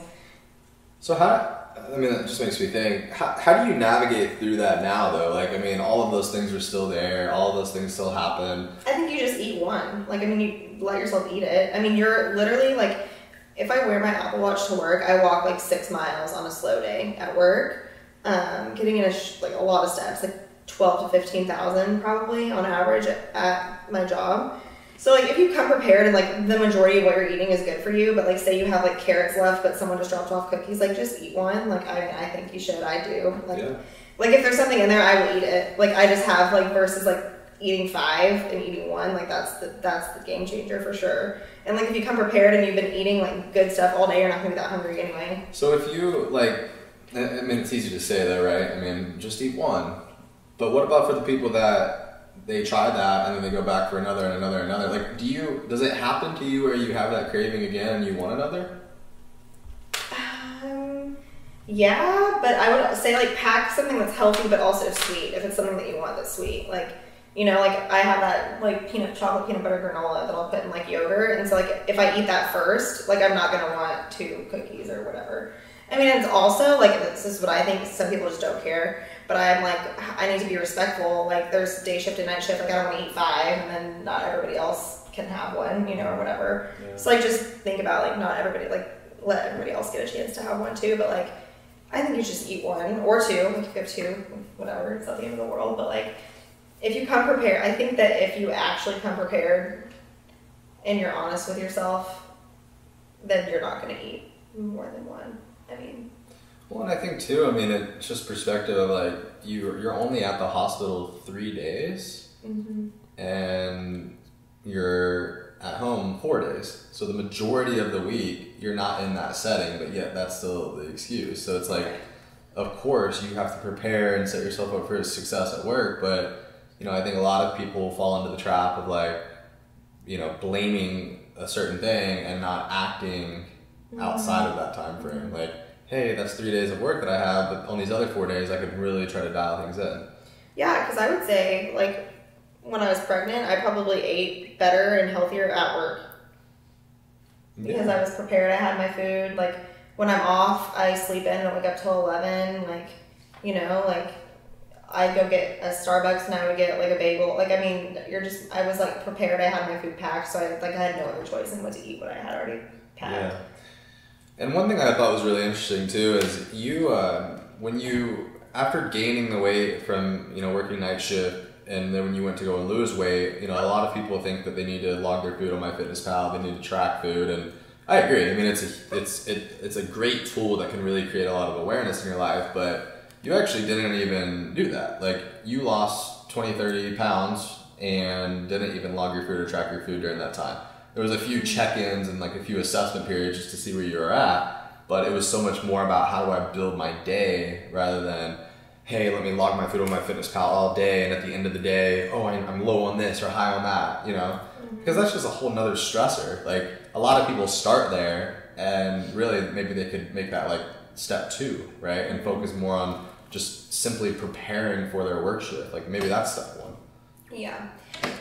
So I mean, that just makes me think, how do you navigate through that now, though? Like, I mean, all of those things are still there. All of those things still happen. I think you just eat one. Like, I mean, you let yourself eat it. I mean, you're literally, like, if I wear my Apple Watch to work, I walk, like, 6 miles on a slow day at work. Getting in a lot of steps, like 12 to 15,000 probably on average at my job. So, like, if you come prepared and, like, the majority of what you're eating is good for you, but, like, say you have, like, carrots left, but someone just dropped off cookies, like, just eat one. Like, I think you should. I do. Like, yeah. Like, if there's something in there, I will eat it. Like, I just have, like, versus, like, eating 5 and eating 1, like, that's the game changer for sure. And, like, if you come prepared and you've been eating, like, good stuff all day, you're not going to be that hungry anyway. So if you, like, I mean, it's easy to say that, right? I mean, just eat one. But what about for the people that they try that and then they go back for another and another and another? Like, does it happen to you where you have that craving again and you want another? Yeah, but I would say, like, pack something that's healthy but also sweet if it's something that you want that's sweet. Like, you know, like, I have that, like, chocolate peanut butter granola that I'll put in, like, yogurt. And so, like, if I eat that first, like, I'm not going to want 2 cookies or whatever. I mean, it's also, like, this is what I think, some people just don't care. But I'm like, I need to be respectful. Like, there's day shift and night shift. Like, I don't want to eat 5, and then not everybody else can have one, you know, or whatever. Yeah. So, like, just think about, like, not everybody, like, let everybody else get a chance to have one too. But, like, I think you just eat 1 or 2. Like, if you have 2, whatever, it's not the end of the world. But, like, if you come prepared, I think that if you actually come prepared and you're honest with yourself, then you're not going to eat more than 1. I mean. Well, and I think too, I mean, it's just perspective of, like, you're only at the hospital 3 days, and you're at home 4 days. So the majority of the week, you're not in that setting, but yet that's still the excuse. So it's like, of course, you have to prepare and set yourself up for success at work, but, you know, I think a lot of people fall into the trap of, like, you know, blaming a certain thing and not acting outside of that time frame. Like, hey, that's 3 days of work that I have, but on these other 4 days, I could really try to dial things in. Yeah, because I would say, like, when I was pregnant, I probably ate better and healthier at work. Because I was prepared, I had my food. Like, when I'm off, I sleep in and wake up till 11. Like, you know, like, I'd go get a Starbucks and I would get, like, a bagel. Like, I mean, I was, like, prepared. I had my food packed, so I had no other choice than what to eat what I had already packed. Yeah. And one thing I thought was really interesting too is you, after gaining the weight from, you know, working night shift, and then when you went to go and lose weight, you know, a lot of people think that they need to log their food on MyFitnessPal, they need to track food, and I agree. I mean, it's a great tool that can really create a lot of awareness in your life, but you actually didn't even do that. Like, you lost 20, 30 pounds and didn't even log your food or track your food during that time. There was a few check-ins and, like, a few assessment periods just to see where you were at, but it was so much more about how do I build my day rather than, hey, let me log my food on MyFitnessPal all day, and at the end of the day, oh, I'm low on this or high on that, you know? Because that's just a whole nother stressor. Like, a lot of people start there, and really maybe they could make that, like, step 2, right? And focus more on just simply preparing for their work shift. Like, maybe that's step 1. Yeah.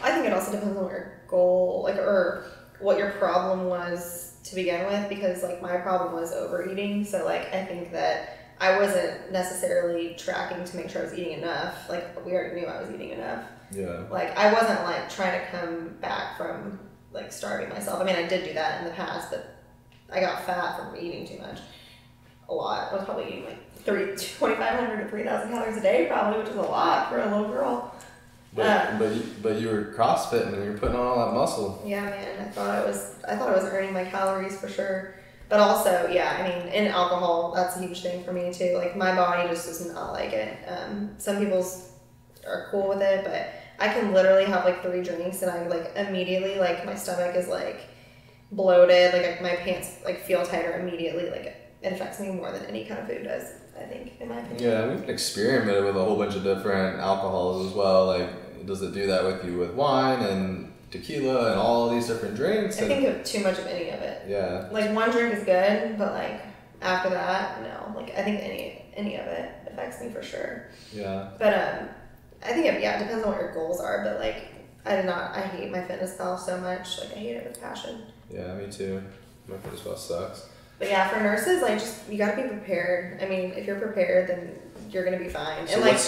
I think it also depends on what your goal, like, or what your problem was to begin with, because, like, my problem was overeating. So, like, I think that I wasn't necessarily tracking to make sure I was eating enough. Like, we already knew I was eating enough. Yeah. Like, I wasn't, like, trying to come back from, like, starving myself. I mean, I did do that in the past, but I got fat from eating too much. A lot. I was probably eating, like, 2,500 to 3,000 calories a day, probably, which is a lot for a little girl. But you were CrossFitting and you're putting on all that muscle. Yeah, man. I thought I was earning my calories for sure. But also, yeah, I mean, in alcohol, that's a huge thing for me too. Like, my body just does not like it. Some people's are cool with it, but I can literally have like 3 drinks and I like immediately, like, my stomach is like bloated, like my pants like feel tighter immediately. Like, it affects me more than any kind of food does, I think, in my opinion. Yeah, we've experimented with a whole bunch of different alcohols as well. Like, does it do that with you with wine and tequila and all these different drinks? I think too much of any of it. Yeah. Like, 1 drink is good, but like after that, no. Like, I think any of it affects me for sure. Yeah. But I think it depends on what your goals are. But like, I hate my fitness pal so much. Like, I hate it with passion. Yeah, me too. My fitness pal sucks. But yeah, for nurses, like, just, you gotta be prepared. I mean, if you're prepared, then you're gonna be fine. So and like,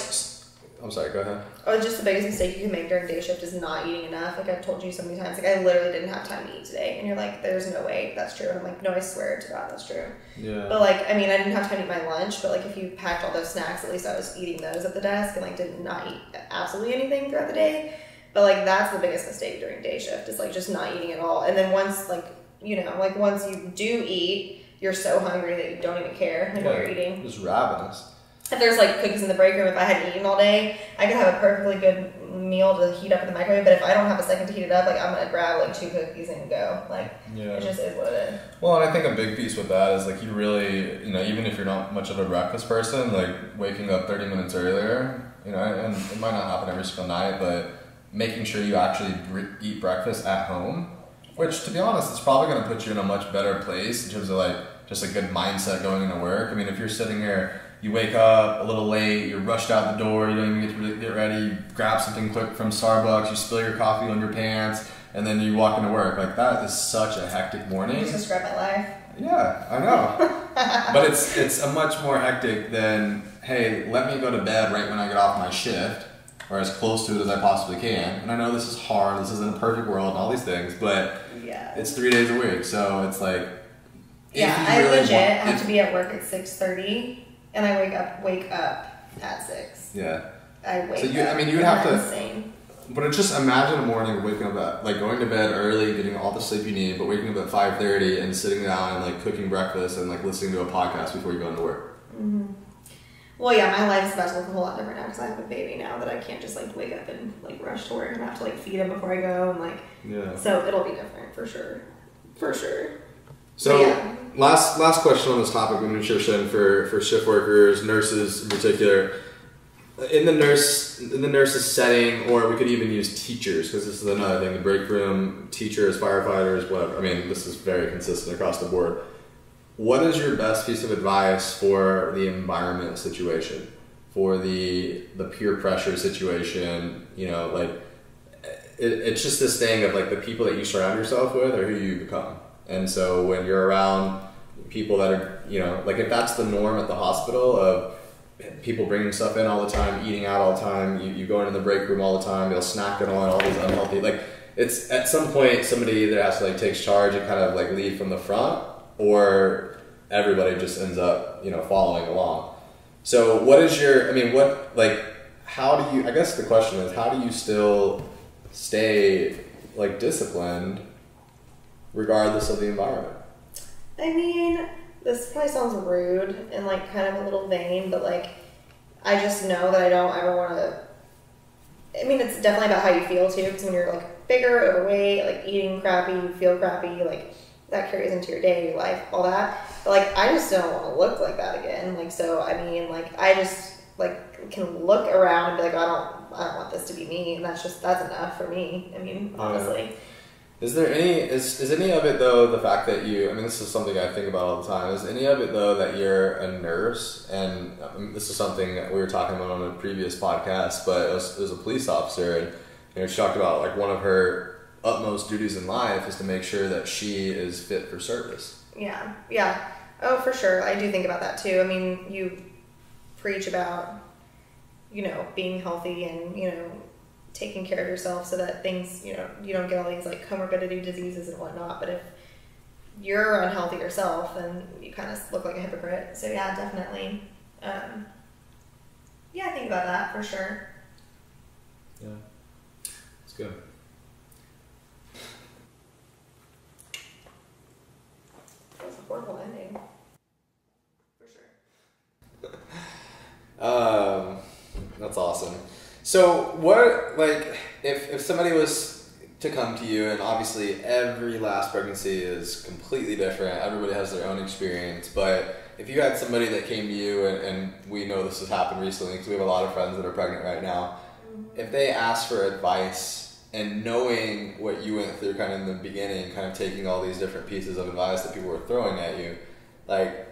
I'm sorry, go ahead. just the biggest mistake you can make during day shift is not eating enough. Like, I've told you so many times, like, I literally didn't have time to eat today. And you're like, there's no way that's true. And I'm like, no, I swear to God, that's true. Yeah. But like, I mean, I didn't have time to eat my lunch, but like, if you packed all those snacks, at least I was eating those at the desk and like did not eat absolutely anything throughout the day. But like, that's the biggest mistake during day shift, is like just not eating at all. And then once, like, you know, like once you do eat, you're so hungry that you don't even care like what you're eating. Just ravenous. If there's like cookies in the break room, if I hadn't eaten all day, I could have a perfectly good meal to heat up in the microwave. But if I don't have a second to heat it up, like, I'm gonna grab like 2 cookies and go. Like, it just is what it is. Well, and I think a big piece with that is like, you really, you know, even if you're not much of a breakfast person, like waking up 30 minutes earlier, you know, and it might not happen every single night, but making sure you actually eat breakfast at home, which, to be honest, it's probably going to put you in a much better place in terms of like just a good mindset going into work. I mean, if you're sitting here, you wake up a little late, you're rushed out the door, you don't even get to get ready, you grab something quick from Starbucks, you spill your coffee on your pants, and then you walk into work. Like, that is such a hectic morning. You just describe my life. Yeah, I know. But it's a much more hectic than, hey, let me go to bed right when I get off my shift, or as close to it as I possibly can. And I know this is hard, this isn't a perfect world and all these things, but it's 3 days a week, so it's like, yeah, I legit have to be at work at 6:30, and I wake up at 6. Yeah. I wake up. So I mean, you would have to. Insane. But just imagine a morning of waking up at, like, going to bed early, getting all the sleep you need, but waking up at 5:30 and sitting down and like cooking breakfast and like listening to a podcast before you go into work. Mm-hmm. Well, yeah, my life's about to look a whole lot different now because I have a baby now that I can't just like wake up and like rush to work and I have to like feed him before I go and like. Yeah. So it'll be different for sure. For sure. So yeah. last question on this topic of nutrition for shift workers, nurses in particular. In the nurses setting, or we could even use teachers, because this is another thing, the break room, teachers, firefighters, whatever. I mean, this is very consistent across the board. What is your best piece of advice for the environment situation, for the peer pressure situation? You know, like, it's just this thing of like the people that you surround yourself with are who you become. And so when you're around people that are, you know, like if that's the norm at the hospital of people bringing stuff in all the time, eating out all the time, you go into the break room all the time, they'll snack it on all these unhealthy, like, it's at some point somebody either has to like take charge and kind of like lead from the front, or everybody just ends up, you know, following along. So what is your, I mean, what, like, how do you, I guess the question is, how do you still stay like disciplined regardless of the environment? I mean, this probably sounds rude and like kind of a little vain, but like, I just know that I don't ever want to, I mean, it's definitely about how you feel too, because when you're like bigger, overweight, like eating crappy, you feel crappy, like that carries into your day, your life, all that. But like, I just don't want to look like that again. Like, so, I mean, like, I just like can look around and be like, I don't want this to be me. And that's enough for me. I mean, honestly. Is there any, is any of it though, the fact that you, I mean, this is something I think about all the time, is any of it though that you're a nurse, and this is something that we were talking about on a previous podcast, but it was a police officer, and you know, she talked about like one of her utmost duties in life is to make sure that she is fit for service. Yeah. Oh, for sure. I do think about that too. I mean, you preach about, you know, being healthy and, you know, taking care of yourself so that things, you know, you don't get all these like comorbidity diseases and whatnot. But if you're unhealthy yourself, then you kind of look like a hypocrite. So yeah, definitely. Yeah, I think about that for sure. Yeah. good. That was a horrible ending. For sure. That's awesome. So what, like, if somebody was to come to you, and obviously every last pregnancy is completely different, everybody has their own experience, but if you had somebody that came to you, and we know this has happened recently because we have a lot of friends that are pregnant right now, if they asked for advice and knowing what you went through kind of in the beginning, kind of taking all these different pieces of advice that people were throwing at you, like,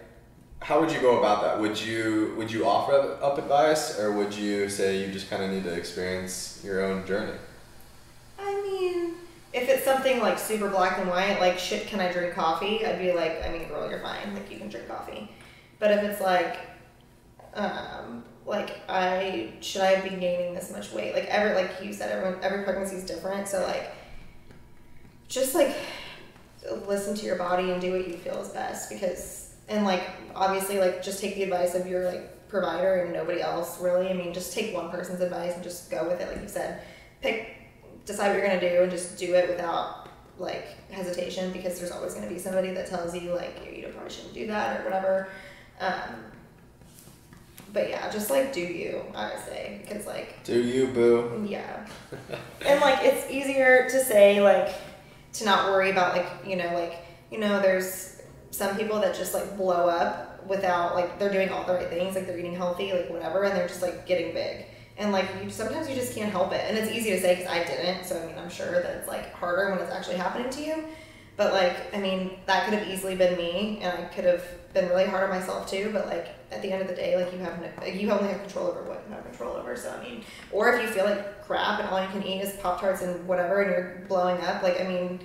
how would you go about that? Would you offer up advice, or would you say you just kind of need to experience your own journey? I mean, if it's something like super black and white, like, shit, can I drink coffee? I'd be like, I mean, girl, you're fine. Like, you can drink coffee. But if it's like should I be gaining this much weight? Like, like you said, every pregnancy is different. So, like, just, like, listen to your body and do what you feel is best, and, like, obviously, like, just take the advice of your, like, provider and nobody else, really. I mean, just take one person's advice and just go with it, like you said. Decide what you're going to do and just do it without, like, hesitation, because there's always going to be somebody that tells you, like, you probably shouldn't do that or whatever. But, yeah, just, like, do you, I would say, because, like... Do you, boo? Yeah. And, like, it's easier to say, like, to not worry about, like, there's some people that just, like, blow up without, like, they're doing all the right things, like, they're eating healthy, like, whatever, and they're just, like, getting big. And, like, sometimes you just can't help it. And it's easy to say because I didn't, so, I mean, I'm sure that it's, like, harder when it's actually happening to you. But, like, I mean, that could have easily been me, and I could have been really hard on myself, too. But, like, at the end of the day, like, you only have control over what you have control over. So, I mean, or if you feel like crap and all you can eat is Pop-Tarts and whatever, and you're blowing up, like, I mean...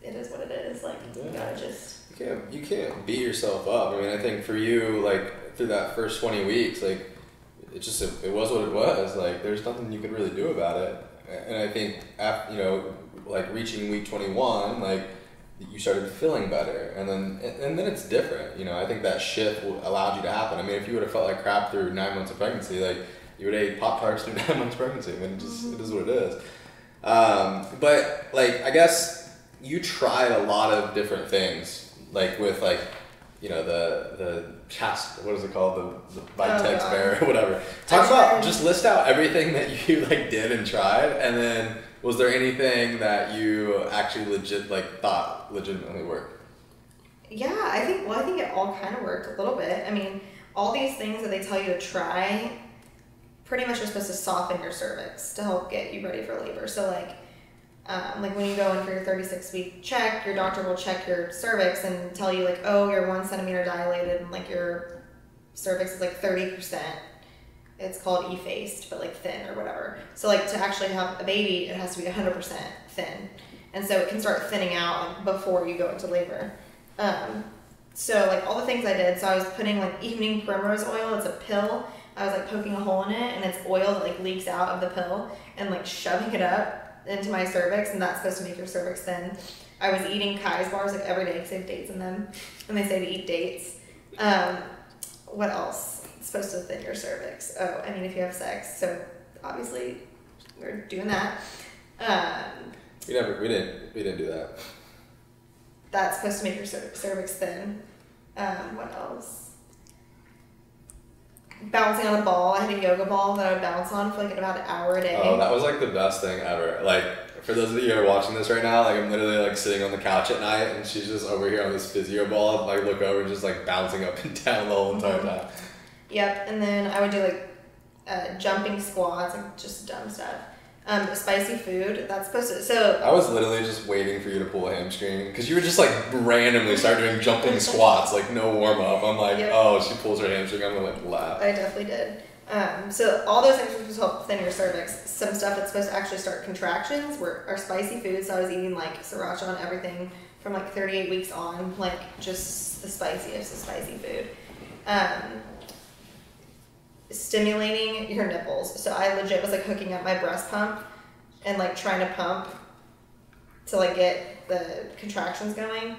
It is what it is. Like, you gotta just... You can't beat yourself up. I mean, I think for you, like, through that first 20 weeks, like, it was what it was. Like, there's nothing you could really do about it. And I think, after, like, reaching week 21, like, you started feeling better. And then it's different. I think that shift allowed you to happen. I mean, if you would have felt like crap through 9 months of pregnancy, like, you would have ate Pop-Tarts through 9 months of pregnancy. I mean, it is what it is. But, like, I guess... You tried a lot of different things, like with, like, the chast, what is it called, the Vitex Bear or whatever. Just list out everything that you, like, did and tried, and then was there anything that you actually thought legitimately worked? Yeah, I think it all kind of worked a little bit. I mean, all these things that they tell you to try pretty much are supposed to soften your cervix to help get you ready for labor. So, like when you go in for your 36-week check, your doctor will check your cervix and tell you, like, oh, you're 1 centimeter dilated and, like, your cervix is, like, 30%. It's called effaced, but, like, thin or whatever. So, like, to actually have a baby, it has to be 100% thin. And so it can start thinning out, like, before you go into labor. So, like, all the things I did, so I was putting, like, evening primrose oil. It's a pill. I was, like, poking a hole in it, and it's oil that, like, leaks out of the pill, and, like, shoving it up into my cervix, and that's supposed to make your cervix thin. I was eating Kai's bars, like, every day because they have dates in them, and they say to eat dates. What else? It's supposed to thin your cervix. Oh, I mean, if you have sex. So obviously we're doing that. We didn't do that. That's supposed to make your cervix thin. What else? Bouncing on a ball. I had a yoga ball that I would bounce on for, like, about an hour a day. Oh, that was, like, the best thing ever. Like, for those of you who are watching this right now, like, I'm literally, like, sitting on the couch at night, and she's just over here on this physio ball, and, like, look over and just, like, bouncing up and down the whole entire time. Yep, and then I would do, like, jumping squats, and just dumb stuff. Spicy food, that's supposed to, so... I was literally just waiting for you to pull a hamstring, because you would just, like, randomly start doing jumping squats, like, no warm-up. I'm like, yep. Oh, she pulls her hamstring, I'm gonna, like, laugh. I definitely did. So all those things are supposed to help thin your cervix. Some stuff that's supposed to actually start contractions are spicy foods, so I was eating, like, sriracha and everything from, like, 38 weeks on, like, just the spiciest of spicy food. Stimulating your nipples. So I legit was, like, hooking up my breast pump and, like, trying to pump to, like, get the contractions going.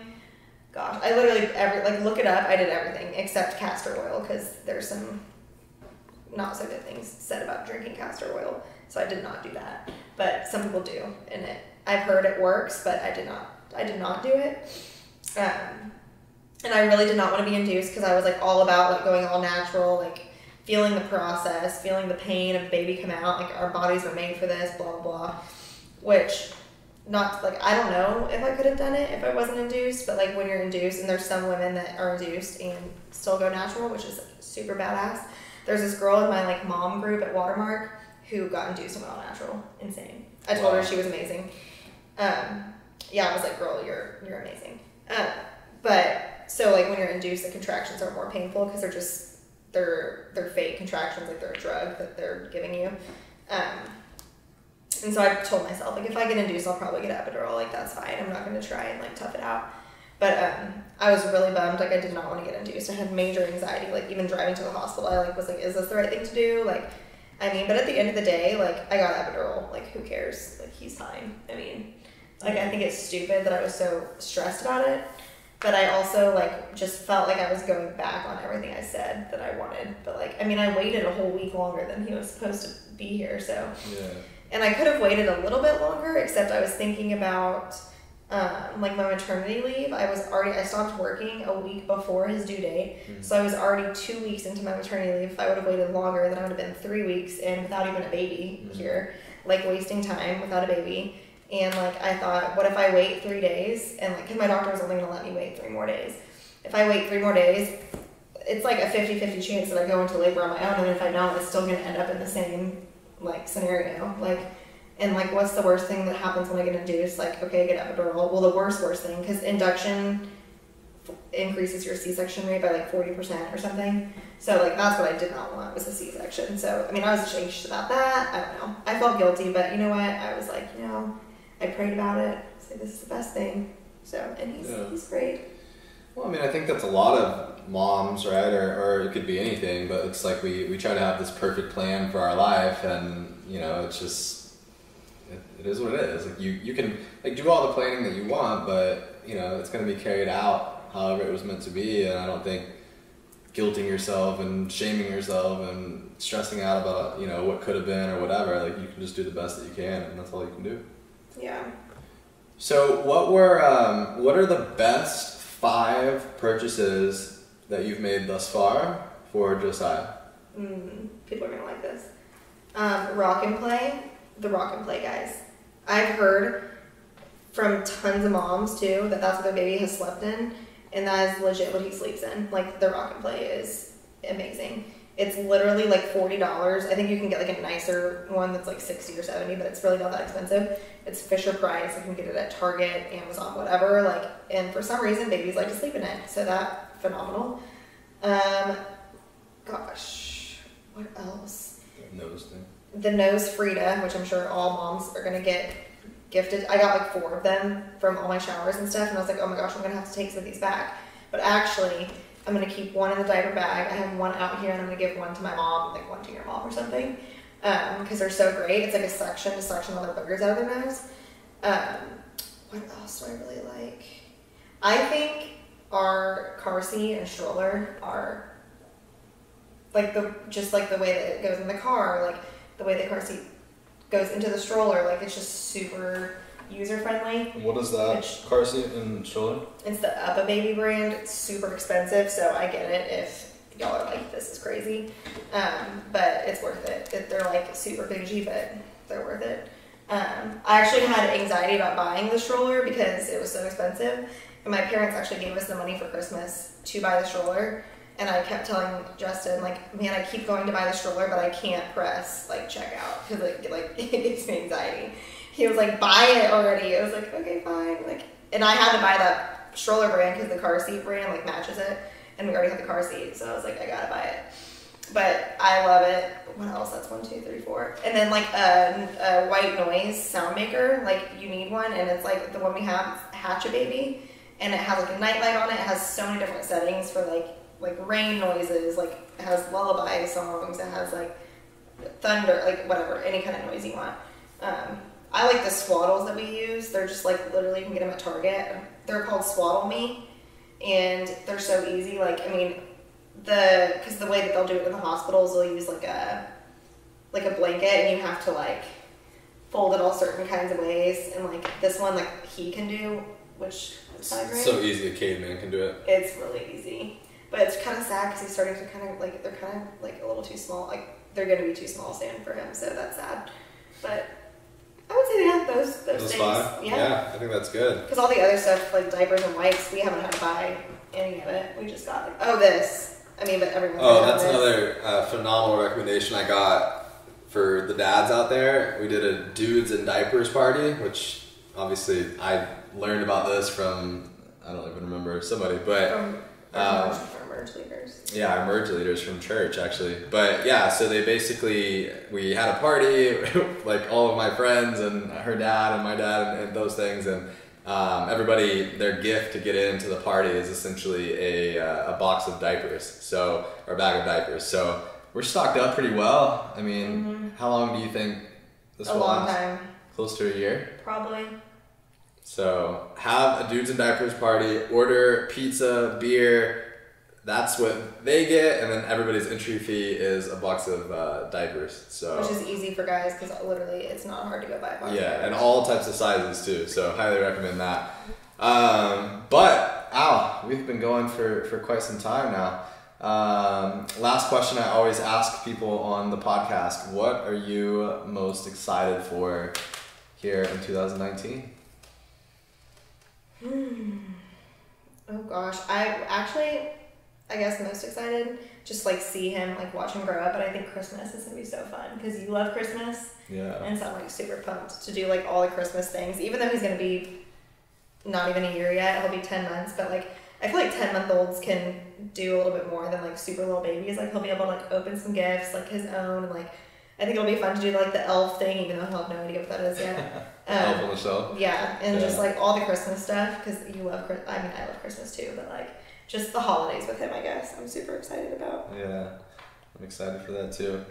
Gosh, I literally look it up. I did everything except castor oil because there's some not so good things said about drinking castor oil. So I did not do that. But some people do, and I've heard it works, but I did not do it. And I really did not want to be induced because I was like all about like going all natural, like feeling the process, feeling the pain of the baby come out, like our bodies were made for this, blah, blah, blah. Which, not, like, I don't know if I could have done it if I wasn't induced, but like when you're induced, and there's some women that are induced and still go natural, which is super badass. There's this girl in my like mom group at Watermark who got induced and went all natural. Insane. I told her she was amazing. Yeah, I was like, girl, you're amazing. But so like when you're induced, the contractions are more painful because they're fake contractions, like they're a drug that they're giving you. And so I told myself, like, if I get induced, I'll probably get epidural. Like, that's fine. I'm not going to try and like tough it out. But I was really bummed. Like, I did not want to get induced. I had major anxiety. Like, even driving to the hospital, I like was like, is this the right thing to do? Like, I mean, but at the end of the day, like, I got epidural. Like, who cares? Like, he's fine. I mean, like, I think it's stupid that I was so stressed about it. But I also, like, just felt like I was going back on everything I said that I wanted. But, like, I mean, I waited a whole week longer than he was supposed to be here, so. Yeah. And I could have waited a little bit longer, except I was thinking about, like, my maternity leave. I stopped working a week before his due date. Mm-hmm. So I was already 2 weeks into my maternity leave. If I would have waited longer, then I would have been 3 weeks in without even a baby here, like, wasting time without a baby. And, like, I thought, what if I wait 3 days? And, like, because my doctor was only going to let me wait 3 more days. If I wait 3 more days, it's, like, a 50-50 chance that I go into labor on my own. And if I don't, it's still going to end up in the same, like, scenario. Like, and, like, what's the worst thing that happens when I get induced? Like, okay, I get epidural. Well, the worst thing, because induction increases your C-section rate by, like, 40% or something. So, like, that's what I did not want, was a C-section. So, I mean, I was anxious about that. I don't know. I felt guilty, but you know what? I was like, you know, I prayed about it. I said, this is the best thing. So, and he's great. Well, I mean, I think that's a lot of moms, right? Or it could be anything, but it's like we try to have this perfect plan for our life, and, you know, it's just, it is what it is. Like, you can, like, do all the planning that you want, but, you know, it's going to be carried out however it was meant to be, and I don't think guilting yourself and shaming yourself and stressing out about, you know, what could have been or whatever, like, you can just do the best that you can, and that's all you can do. Yeah. So what are the best 5 purchases that you've made thus far for Josiah? People are going to like this. Rock and Play. The Rock and Play guys. I've heard from tons of moms too that that's what their baby has slept in, and that is legit what he sleeps in. Like, the Rock and Play is amazing. It's literally like $40. I think you can get like a nicer one that's like $60 or $70, but it's really not that expensive. It's Fisher Price. You can get it at Target, Amazon, whatever. Like, and for some reason, babies like to sleep in it. So that, phenomenal. Gosh, what else? The nose thing. The Nose Frida, which I'm sure all moms are gonna get gifted. I got like 4 of them from all my showers and stuff, and I was like, oh my gosh, I'm gonna have to take some of these back. But actually, I'm going to keep one in the diaper bag. I have one out here, and I'm going to give one to my mom, like one to your mom or something, because they're so great. It's like a suction to suction all the boogers out of their nose. What else do I really like? I think our car seat and stroller are like the way that it goes in the car, like the way the car seat goes into the stroller, like it's just super user-friendly. What is that car seat and stroller? It's the Uppa Baby brand. It's super expensive, so I get it if y'all are like, this is crazy. But it's worth it. They're like super bougie, but they're worth it. I actually had anxiety about buying the stroller because it was so expensive. And my parents actually gave us the money for Christmas to buy the stroller. And I kept telling Justin, like, man, I keep going to buy the stroller, but I can't press, like, checkout because it gives me anxiety. He was like, buy it already. I was like, okay, fine. Like, and I had to buy that stroller brand because the car seat brand like matches it, and we already had the car seat, so I was like, I gotta buy it. But I love it. What else? That's 1, 2, 3, 4. And then like a white noise sound maker. Like, you need one, and it's like the one we have, Hatch a Baby, and it has like a nightlight on it. It has so many different settings for like rain noises. Like, it has lullaby songs. It has like thunder, like whatever, any kind of noise you want. I like the swaddles that we use. They're just like, literally, you can get them at Target. They're called Swaddle Me, and they're so easy. Like, I mean, because the way that they'll do it in the hospitals, they'll use like like a blanket and you have to like fold it all certain kinds of ways, and like this one like he can do, which is kind of great. So easy, a caveman can do it. It's really easy, but it's kind of sad because he's starting to kind of like, they're kind of like a little too small, like they're going to be too small soon for him, so that's sad. But I would say yeah, those things. Fine. Yeah, I think that's good. Because all the other stuff like diapers and wipes, we haven't had to buy any of it. We just got like, this. I mean, but everyone's that's another phenomenal recommendation I got for the dads out there. We did a dudes and diapers party, which obviously I learned about this from, I don't even remember somebody, but from our merge leaders. Yeah, our merge leaders from church actually. But yeah, so they basically, we had a party, like all of my friends and her dad and my dad and those things, and everybody, their gift to get into the party is essentially a box of diapers, or a bag of diapers. So we're stocked up pretty well. I mean, how long do you think this will last? A long time. Close to a year? Probably. So have a dudes and diapers party, order pizza, beer, that's what they get, and then everybody's entry fee is a box of diapers. So which is easy for guys because literally it's not hard to go buy a box. Yeah, and all types of sizes too. So highly recommend that. But we've been going for quite some time now. Last question I always ask people on the podcast: what are you most excited for here in 2019? Oh gosh, I guess most excited, just like see him, like watch him grow up, but I think Christmas is gonna be so fun because you love Christmas. Yeah. And so I'm like super pumped to do like all the Christmas things, even though he's gonna be not even a year yet, he'll be 10 months, but like I feel like 10-month-olds can do a little bit more than like super little babies. Like he'll be able to like open some gifts, like his own, and like I think it'll be fun to do like the elf thing, even though he'll have no idea what that is yet. Elf on the shelf. Yeah, and just like all the Christmas stuff, because you love, I love Christmas too, but like just the holidays with him, I guess. I'm super excited about. Yeah, I'm excited for that too.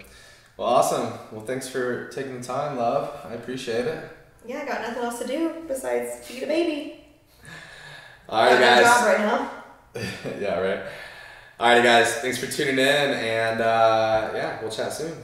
Well, awesome. Well, thanks for taking the time, love. I appreciate it. Yeah, I got nothing else to do besides feed a baby. All right, guys. Job right now. Yeah, right. All right, guys. Thanks for tuning in, and we'll chat soon.